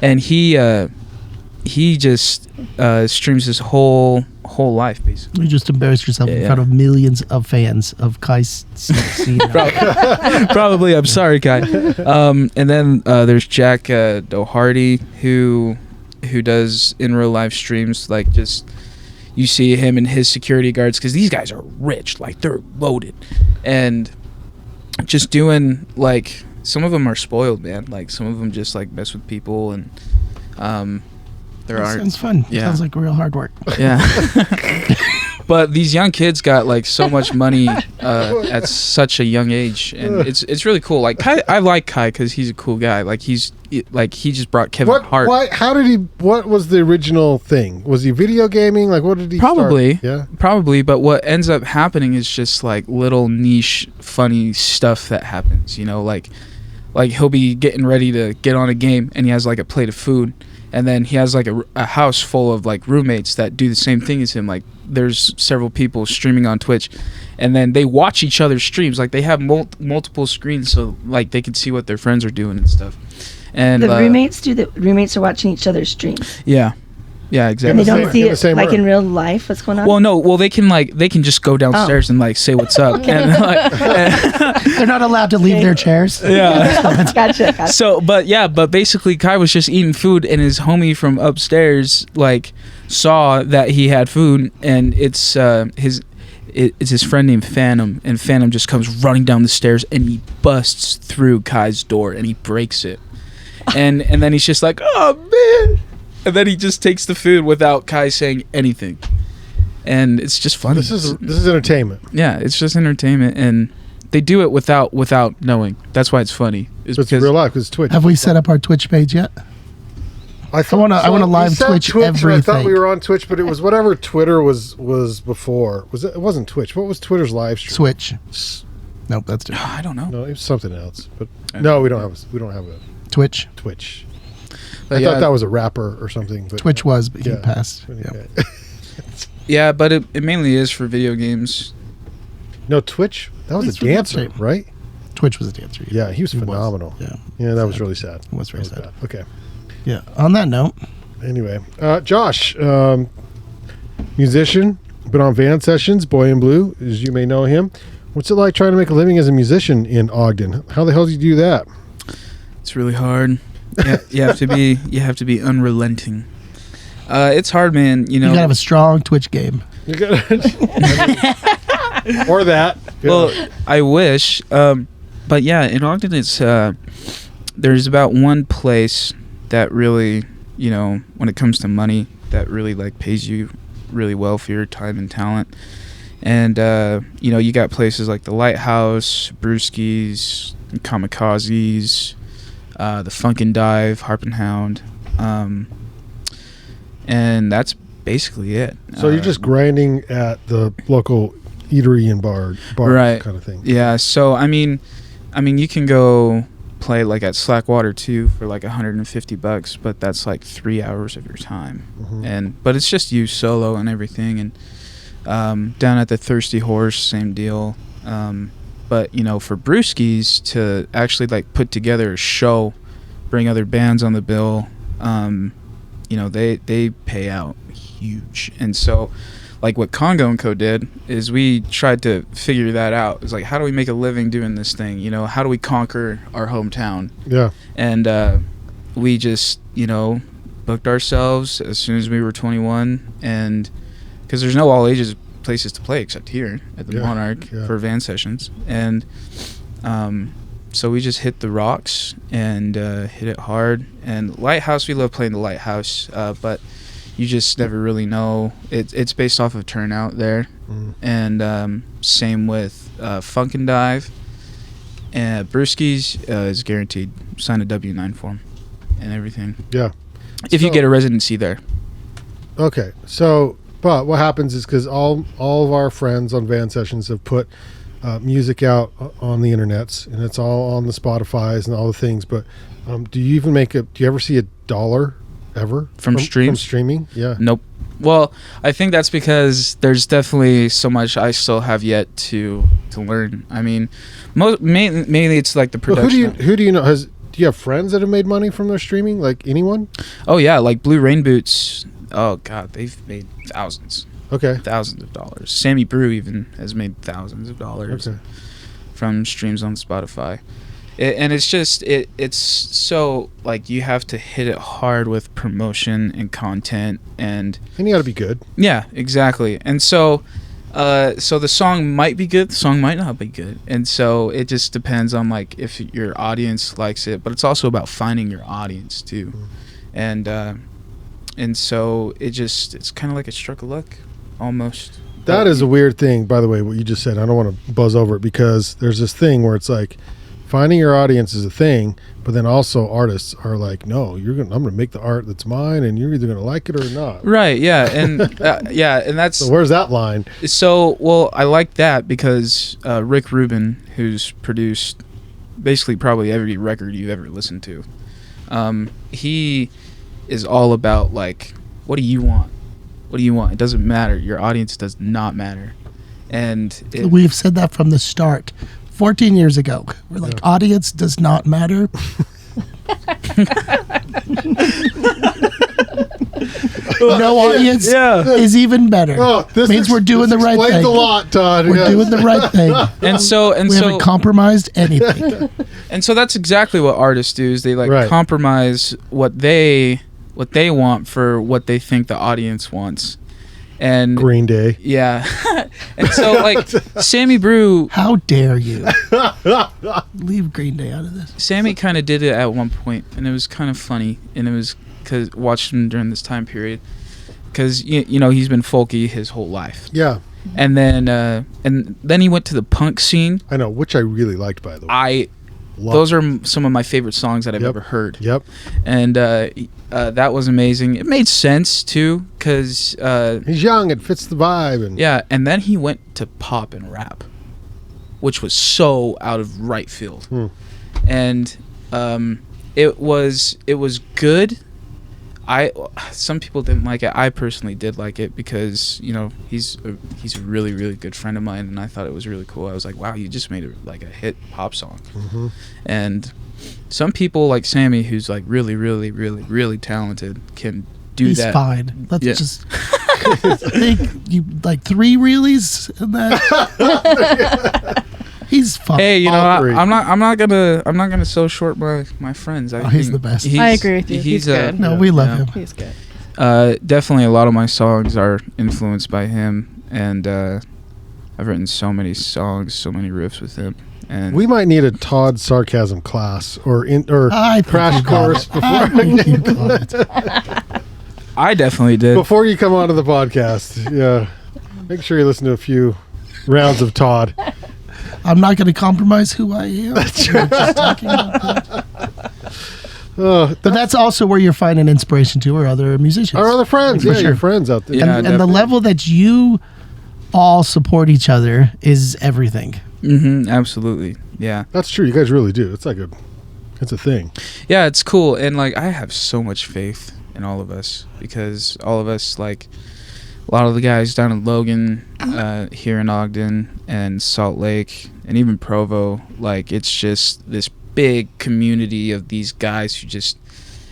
and he just streams his whole life basically. You just embarrassed yourself in Yeah. front of millions of fans of Kai Probably. I'm sorry, Kai. And then there's Jack Doherty who does in real life streams. Like just you see him and his security guards because these guys are rich, like they're loaded, and just doing like some of them are spoiled, man. Like some of them just like mess with people and there are Sounds fun. Yeah. Sounds like real hard work. yeah. But these young kids got like so much money at such a young age, and it's really cool. Like Kai, I like Kai because he's a cool guy. Like he just brought Kevin What? Hart. Why? How did he? What was the original thing? Was he video gaming? Like, what did he? Probably. Start? Yeah. Probably, but what ends up happening is just like little niche funny stuff that happens, you know, like he'll be getting ready to get on a game and he has like a plate of food, and then he has like a house full of like roommates that do the same thing as him. Like there's several people streaming on Twitch, and then they watch each other's streams. Like they have multiple screens so like they can see what their friends are doing and stuff. And The roommates are watching each other's streams. yeah, exactly. And they the don't same- see in the it same like room. in real life. What's going on? Well, no. Well, they can just go downstairs and like say what's up, and like, They're not allowed to leave their chairs. yeah. Gotcha. So, but basically, Kai was just eating food, and his homie from upstairs like saw that he had food, and it's his friend named Phantom, and Phantom just comes running down the stairs, and he busts through Kai's door, and he breaks it, and then he's just like, oh man. And then he just takes the food without Kai saying anything, and it's just funny. This is entertainment. Yeah, it's just entertainment, and they do it without knowing. That's why it's funny. Is It's because real life. Because Twitch. Have we set up our Twitch page yet? I wanna we live set Twitch and I thought we everything. were on Twitch, but it was whatever Twitter was before. It wasn't Twitch. What was Twitter's live stream? Switch. Nope, that's different. I don't know. No, it was something else. But no, we don't have a Twitch. Twitch. But I yeah, thought that was a rapper or something. But Twitch was, but he Yeah. passed. Okay. Yep. yeah, but it mainly is for video games. No, Twitch. That was It's a dancer, website. right? Twitch was a dancer. Yeah, he was He was. phenomenal. Yeah. Yeah, that was really sad. It was very That sad. bad. Okay. Yeah. On that note, Anyway, Josh, musician, been on van sessions, Boy in Blue, as you may know him. What's it like trying to make a living as a musician in Ogden? How the hell do you do that? It's really hard. You have to be unrelenting. It's hard, man. You know, You gotta have a strong Twitch game. You got or that. Well, I wish. But yeah, in Ogden, it's there's about one place that really, you know, when it comes to money, that really like pays you really well for your time and talent. And you know, you got places like the Lighthouse, Brewski's, Kamikazes, the Funk and Dive, Harp and Hound, and that's basically it. So you're just grinding at the local eatery and bar right, kind of thing. Yeah. So I mean, you can go play like at Slackwater too for like $150, but that's like 3 hours of your time. Mm-hmm. But it's just you solo and everything. And down at the Thirsty Horse, same deal. But you know, for Brewskis to actually like put together a show, bring other bands on the bill, you know, they pay out huge. And so like what Congo and Co did is we tried to figure that out. It's like, how do we make a living doing this thing? You know, how do we conquer our hometown? Yeah. And we just, you know, booked ourselves as soon as we were 21, and because there's no all ages places to play except here at the Monarch for van sessions. And so we just hit the rocks and hit it hard. And Lighthouse, we love playing the Lighthouse, but you just never really know. It's based off of turnout there. And same with Funk and Dive. And Brewski's is guaranteed. Sign a W-9 form and everything. Yeah. If you get a residency there. Okay. So, but what happens is because all of our friends on van sessions have put music out on the internets, and it's all on the Spotify's and all the things. But do you ever see $1 ever from streaming? Yeah. Nope. Well, I think that's because there's definitely so much I still have yet to learn. I mean, mainly it's like the production. Who do you know? Do you have friends that have made money from their streaming? Like anyone? Oh yeah, like Blue Rain Boots. Oh god, they've made thousands. Okay. Thousands of dollars. Sammy Brew even has made thousands of dollars from streams on Spotify. And it's just it's so like you have to hit it hard with promotion and content and you got to be good. Yeah, exactly. And so so the song might be good, the song might not be good, and so it just depends on like if your audience likes it, but it's also about finding your audience too. And so it's kind of like a stroke of luck almost. That is a weird thing, by the way, what you just said. I don't want to buzz over it because there's this thing where it's like finding your audience is a thing, but then also artists are like, no, I'm going to make the art that's mine, and you're either going to like it or not. Right, yeah, and and that's... So where's that line? So, well, I like that because Rick Rubin, who's produced basically probably every record you've ever listened to, he is all about, like, what do you want? What do you want? It doesn't matter. Your audience does not matter. And we've said that from the start. 14 years ago, we're like, audience does not matter. No audience is even better. Oh, this means we're doing the right thing. Explains a lot, Todd. We're doing the right thing. And we haven't compromised anything. And so that's exactly what artists do. Is they like compromise what they want for what they think the audience wants. And Green Day. Yeah. And so like Sammy Brew, how dare you leave Green Day out of this? Sammy kind of did it at one point, and it was kind of funny, and it was because watched him during this time period because you know he's been folky his whole life. Yeah. And then he went to the punk scene. I know, which I really liked, by the way. Those are some of my favorite songs that I've ever heard. Yep. And that was amazing. It made sense too, because he's young. It fits the vibe. And yeah. And then he went to pop and rap, which was so out of right field. And it was good. Some people didn't like it. I personally did like it because you know he's a really, really good friend of mine, and I thought it was really cool. I was like, wow, you just made it like a hit pop song. And some people like Sammy, who's like really, really, really, really talented, can do He's that. fine. Let's Yeah. just I think you like 3 reelies in that. He's fine. Hey, you know, All three. I'm not gonna sell short my friends. He's the best. I agree with you. He's good. No, we love yeah. him. He's good. Definitely a lot of my songs are influenced by him, and I've written so many songs, so many riffs with him. And We might need a Todd sarcasm class or I think crash you got course it. I think you got it. I definitely did. before you come onto the podcast. Yeah, make sure you listen to a few rounds of Todd. I'm not going to compromise who I am. We're just talking about that. But that's also where you're finding inspiration too, or other musicians. Our other friends, For yeah, sure. your friends out there. Yeah. And the definitely. level that you all support each other is everything. Absolutely. Yeah. That's true. You guys really do. It's a thing. Yeah, it's cool. And like I have so much faith in all of us, because all of us, like a lot of the guys down in Logan, here in Ogden and Salt Lake and even Provo, like it's just this big community of these guys who just,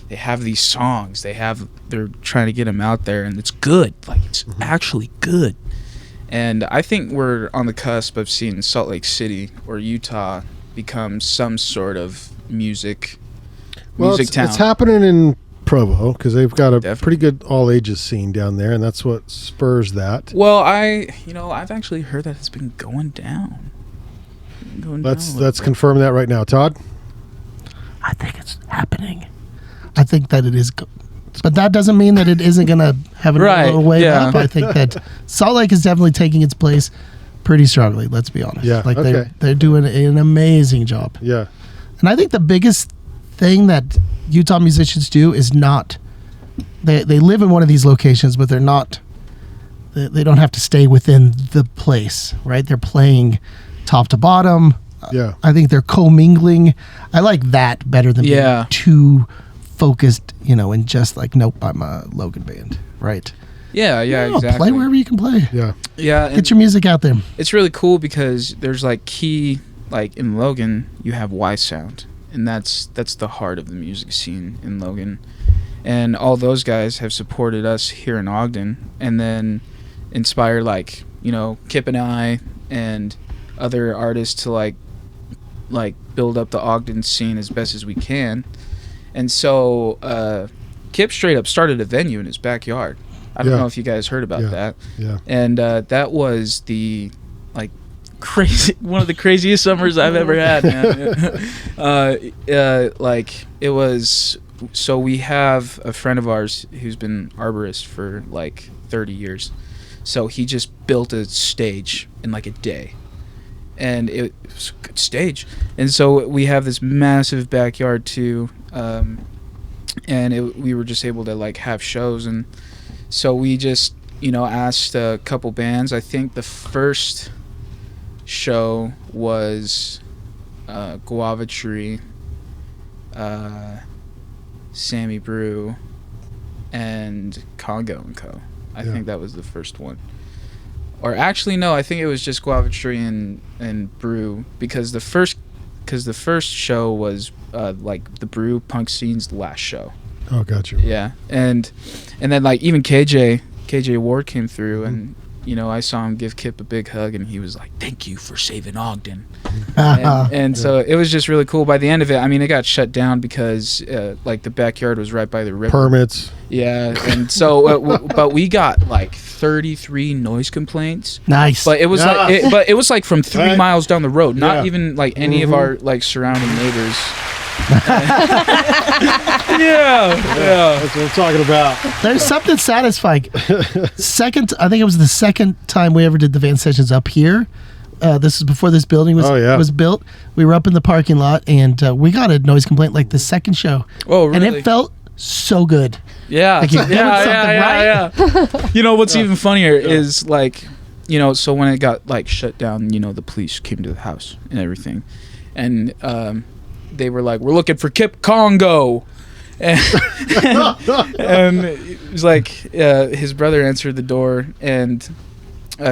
they have these songs, they're trying to get them out there, and it's good, like it's actually good. And I think we're on the cusp of seeing Salt Lake City or Utah become some sort of music town. It's happening in Provo because they've got a Definitely. pretty good all ages scene down there, and that's what spurs that. Well, I've actually heard that it's been going down. Let's confirm that right now, Todd. I think it's happening. I think that it is. But that doesn't mean that it isn't going to have a Right, little wave yeah. up. I think that Salt Lake is definitely taking its place pretty strongly. Let's be honest. Yeah, like okay. they're doing an amazing job. Yeah, And I think the biggest thing that Utah musicians do is not they live in one of these locations, but they're not. They don't have to stay within the place, right? They're playing top to bottom. yeah. I think they're commingling. I like that better than Yeah. being too focused, and just like, nope, I'm a Logan band, right? Yeah, No, exactly. Play wherever you can play. Yeah. Yeah, and Get your music out there. it's really cool because there's like key, like in Logan, you have Y Sound, and that's the heart of the music scene in Logan. And all those guys have supported us here in Ogden, and then inspired like, Kip and I and other artists to like build up the Ogden scene as best as we can. And so Kip straight up started a venue in his backyard. I don't Yeah. know if you guys heard about Yeah. that. Yeah. And that was the crazy one of the craziest summers I've ever had, man. Like it was. So we have a friend of ours who's been arborist for like 30 years. So he just built a stage in like a day, and it was a good stage. And so we have this massive backyard too, and we were just able to like have shows. And so we just asked a couple bands. I think the first show was Guava Tree, Sammy Brew, and Congo and Co. I Yeah. think that was the first one. Or actually, no, I think it was just Guava Tree and Brew, because the first show was like the Brew punk scene's last show. Oh, gotcha. Yeah, and then like even KJ Ward came through, and I saw him give Kip a big hug, and he was like, "Thank you for saving Ogden." and so it was just really cool. By the end of it, I mean, it got shut down because like the backyard was right by the river. Permits. Yeah, and so but we got like 33 noise complaints. Nice. But it was it was like from 3 Right. miles down the road, not Yeah. even like any of our like surrounding neighbors. Yeah. That's what I'm talking about. There's something satisfying. I think it was the second time we ever did the van sessions up here. This is before this building was built. We were up in the parking lot, and we got a noise complaint like the second show. Oh, really? And it felt so good. Yeah, Like you're doing something yeah. You know what's even funnier is like, so when it got like shut down, the police came to the house and everything, and they were like, "We're looking for Kip Congo," and it was like his brother answered the door, and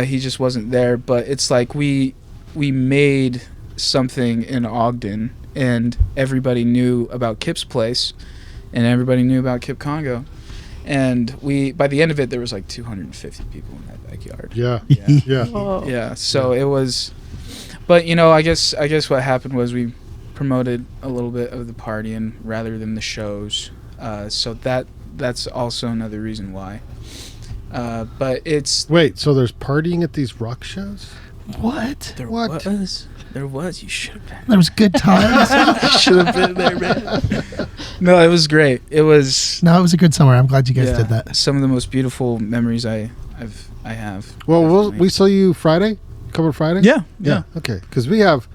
he just wasn't there. But it's like we made something in Ogden, and everybody knew about Kip's place, and everybody knew about Kip Congo. And by the end of it, there was like 250 people in that backyard. Yeah. Yeah. Yeah. Whoa. Yeah, so it was, but I guess what happened was we promoted a little bit of the partying rather than the shows. So that's also another reason why. But it's Wait, so there's partying at these rock shows? What? there What? was you should have been. There was good times. Should have been there, man. No, it was great. It was No, it was a good summer. I'm glad you guys did that. some of the most beautiful memories I have. Well, Definitely. we saw you Friday? Coming Friday? Yeah. Okay, because we have.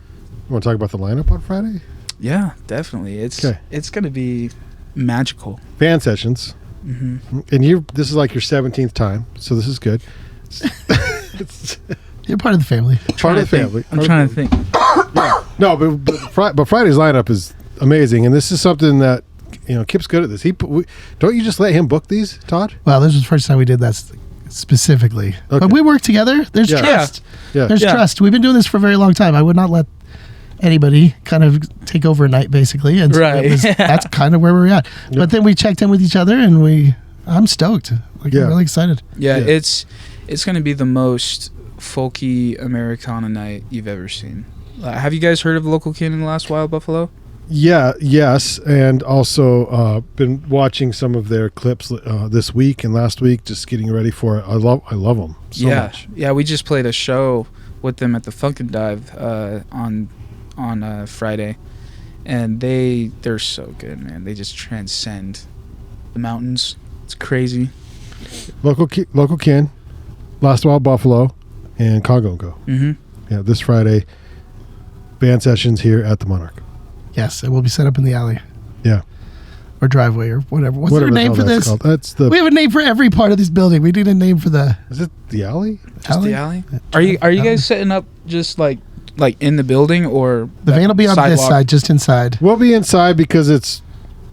You want to talk about the lineup on Friday? Yeah, definitely. It's Okay. it's gonna be magical. Fan sessions, Mm-hmm. and this is like your 17th time, so this is good. It's You're part of the family. part of the family. I'm trying to think. No, but Friday's lineup is amazing, and this is something that Kip's good at this. Don't you just let him book these, Todd? Well, this was the first time we did that specifically. Okay. But we work together. There's Yeah. trust. Yeah. There's Yeah. trust. We've been doing this for a very long time. I would not let anybody kind of take over a night, basically. And so Right. that's kind of where we're at. Yep. But then we checked in with each other, and I'm stoked. Yeah. I'm really excited. Yeah, Yeah. it's gonna be the most folky Americana night you've ever seen. Have you guys heard of Local Kin in the Last Wild Buffalo? Yeah, yes, and also been watching some of their clips this week and last week, just getting ready for it. I love them so much. Yeah, we just played a show with them at the Funk and Dive on Friday, and they're so good, man. They just transcend the mountains. It's crazy. Local Kin, Last Wild Buffalo, and Congo and Go. Mm-hmm. Yeah, this Friday, band sessions here at the Monarch. Yes, it will be set up in the alley. Yeah. Or driveway or whatever. What's Whatever their name the for hell that's this? called. That's the. We have a name for every part of this building. We need a name for the Is it the alley? Just alley. the alley. Are you guys setting up just like in the building, or The van will be on this sidewalk? side, just inside. We'll be inside because it's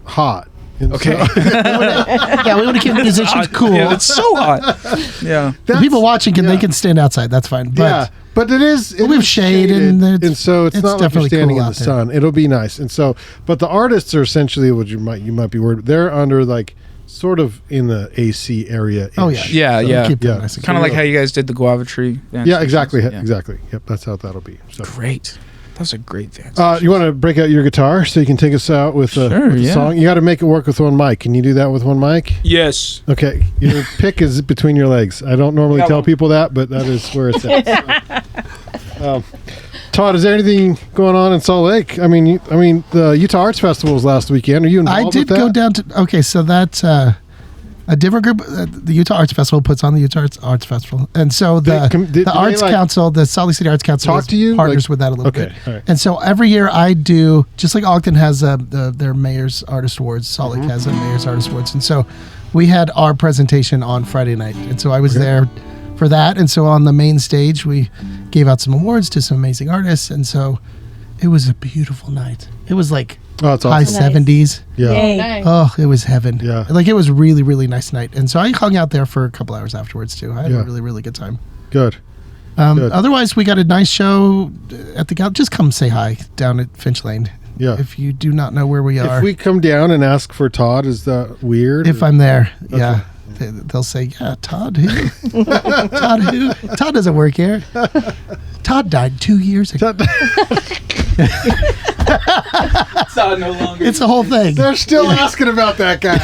hot. And Okay. so- Yeah, we want to keep the musicians cool. Yeah, it's so hot. Yeah. The people watching they yeah. can stand outside. That's fine. But yeah, but it is. But we have is shade shaded, and so it's it's not like you're definitely standing cool in out the there. sun. It'll be nice, and so. But the artists are essentially what you might be worried. They're under like sort of in the AC area. Oh, yeah. Yeah, So yeah. keep them Yeah. nice and Kind of So like how you guys did the guava tree. dance Yeah, sessions. exactly, Yeah. exactly. Yep, that's how that'll be. So. Great. That was a great dance. You want to break out your guitar so you can take us out with a, Sure, with a yeah. song? You got to make it work with one mic. Can you do that with one mic? Yes. Okay, your pick is between your legs. I don't normally Got tell one. people that, but that is where it's at. So, Todd, is there anything going on in Salt Lake? I mean, the Utah Arts Festival was last weekend. Are you involved I did with that? go down to. Okay, so that's a different group. The Utah Arts Festival puts on the Utah Arts Festival, and so Did they, Arts like, Council, the Salt Lake City Arts Council, talk is to you? partners Like- with that a little Okay, bit. all right. And so every year I do, just like Ogden has their Mayor's Artist Awards, Salt Lake has a Mayor's Artist Awards, and so we had our presentation on Friday night, and so I was there for that, and so on the main stage we gave out some awards to some amazing artists, and so it was a beautiful night. It was like Oh, it's high awesome. 70s. Yeah. Yay. Nice. Oh, it was heaven. Yeah. Like it was really, really nice night. And so I hung out there for a couple hours afterwards too. I had Yeah. a really, really good time. Good. Good. Otherwise, we got a nice show at the gal. Just come say hi down at Finch Lane. Yeah. If you do not know where we are, If we come down and ask for Todd, is that weird? if I'm there, yeah. They'll say, yeah, Todd who? Todd who? Todd doesn't work here. Todd died 2 years ago. Todd no longer. It's the whole thing. They're still asking about that guy.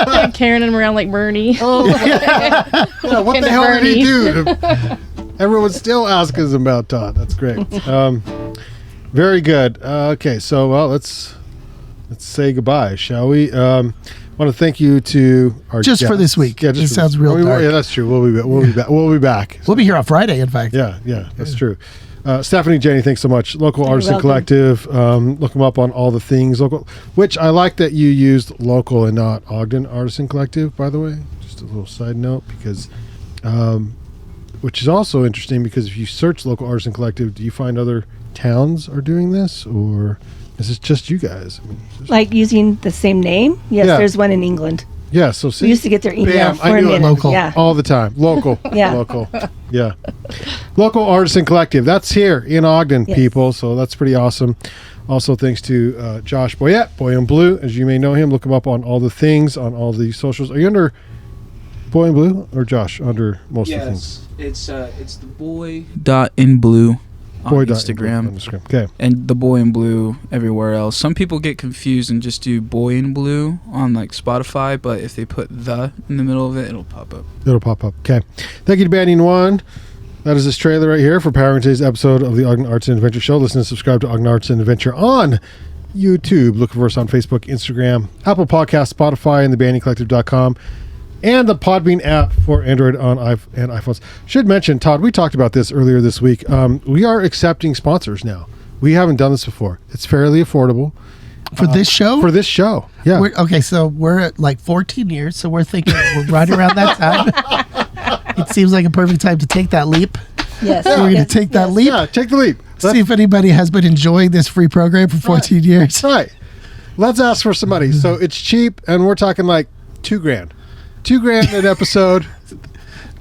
Like carrying him around like Bernie. Oh, yeah, what the Kinda hell did he do? Bernie. Everyone still asks us about Todd. That's great. Very good. Okay, so let's say goodbye, shall we? Want to thank you to our Just for guests. this week. Yeah, It just for sounds this- real dark. Yeah, that's true. We'll be back. We'll be back. We'll be here on Friday, in fact. Yeah, that's true. Stephanie, Jenny, thanks so much. Local Artisan welcome. Collective. Look them up on all the things local. Which I like that you used local and not Ogden Artisan Collective. By the way, just a little side note because, which is also interesting because if you search local Artisan Collective, do you find other towns are doing this or is it just you guys? I mean, Like using the same name? Yes, Yeah. there's one in England. yeah. So see, We used to get their email Bam, I for a knew it. minute. Local. Yeah. all the time. Local. Yeah. Local. Yeah. Local Artisan Collective. That's here in Ogden, Yes. people. So that's pretty awesome. Also, thanks to Josh Boyette, Boy in Blue. As you may know him, look him up on all the things, on all the socials. Are you under Boy in Blue or Josh under most of the things? It's the boy dot in blue on Boy Instagram. Okay. And the Boy in Blue everywhere else. Some people get confused and just do Boy in Blue on like Spotify, but if they put the in the middle of it, it'll pop up. It'll pop up. Okay. Thank you to Banyan One. That is this trailer right here for powering today's episode of the Ogden Arts and Adventure Show. Listen and subscribe to Ogden Arts and Adventure on YouTube. Look for us on Facebook, Instagram, Apple Podcasts, Spotify, and thebanyancollective.com, and the Podbean app for Android and iPhones. Should mention, Todd, we talked about this earlier this week. We are accepting sponsors now. We haven't done this before. It's fairly affordable. For this show? For this show, yeah. So we're at like 14 years, so we're thinking we're right around that time. It seems like a perfect time to take that leap. Yes. We're going to take that leap. Yeah, take the leap. See if anybody has been enjoying this free program for 14 years. Right. Let's ask for some money. So it's cheap, and we're talking like $2,000. $2,000 an episode.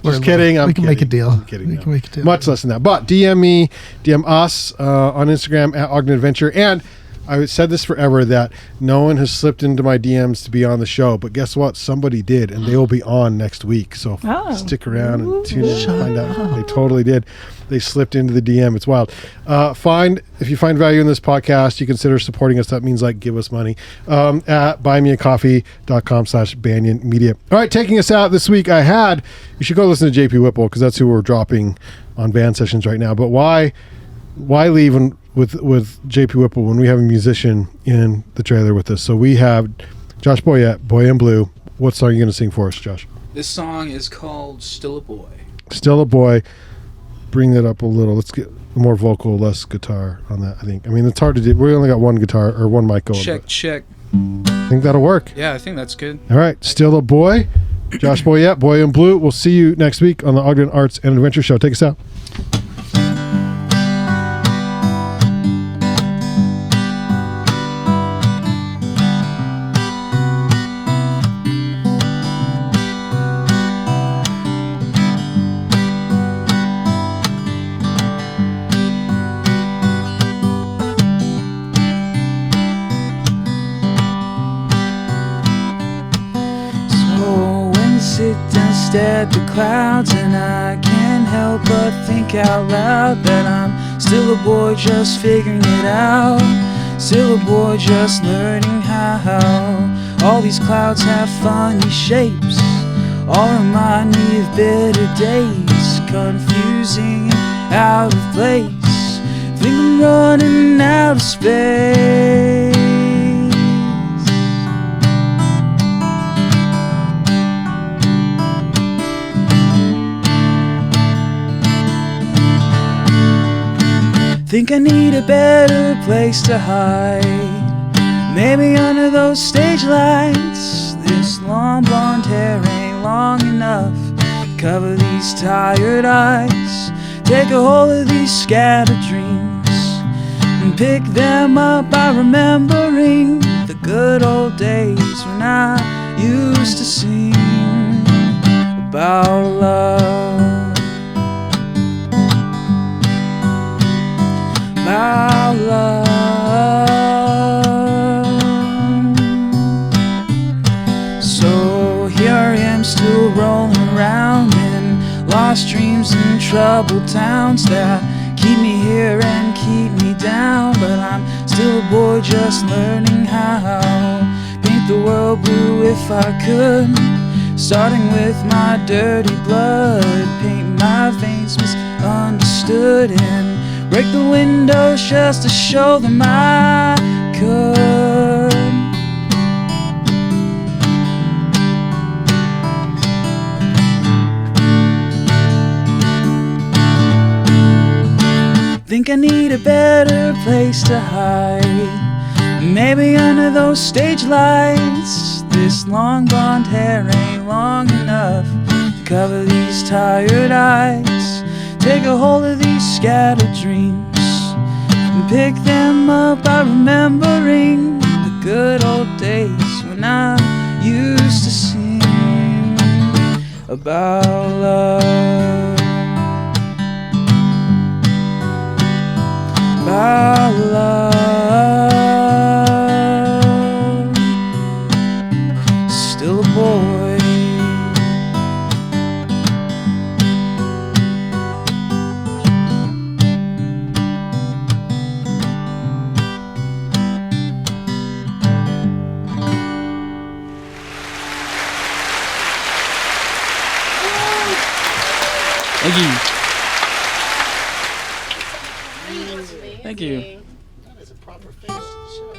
Just kidding. We can make a deal. I'm kidding. We No. can make a deal. Much less than that. But DM me, DM us on Instagram at Ogden Adventure. And I said this forever, that no one has slipped into my DMs to be on the show. But guess what? Somebody did, and they will be on next week. So stick around and tune in and find out. They totally did. They slipped into the DM. It's wild. If you find value in this podcast, you consider supporting us. That means like give us money at buymeacoffee.com/Banyan Media. All right, taking us out this week, you should go listen to JP Whipple, because that's who we're dropping on band sessions right now. But why leave with JP Whipple when we have a musician in the trailer with us? So we have Josh Boyette, Boy in Blue. What song are you going to sing for us, Josh? This song is called Still a Boy. Still a Boy. Bring that up a little. Let's get more vocal, less guitar on that, I think. I mean, it's hard to do. We only got one guitar or one mic going. Check. I think that'll work. Yeah, I think that's good. All right. Still a Boy. Josh Boyette, Boy in Blue. We'll see you next week on the Ogden Arts and Adventure Show. Take us out. At the clouds, and I can't help but think out loud that I'm still a boy just figuring it out, still a boy just learning how all these clouds have funny shapes, all remind me of bitter days, confusing and out of place, think I'm running out of space. Think I need a better place to hide, maybe under those stage lights. This long blonde hair ain't long enough to cover these tired eyes. Take a hold of these scattered dreams and pick them up by remembering the good old days when I used to sing about love. Our love. So here I am, still rolling around in lost dreams and troubled towns that keep me here and keep me down. But I'm still a boy just learning how paint the world blue if I could, starting with my dirty blood, paint my veins misunderstood and break the windows just to show them I could. Think I need a better place to hide, maybe under those stage lights. This long blonde hair ain't long enough to cover these tired eyes. Take a hold of these scattered dreams and pick them up by remembering the good old days when I used to sing about love, about love. Thank you. That is a proper fish show.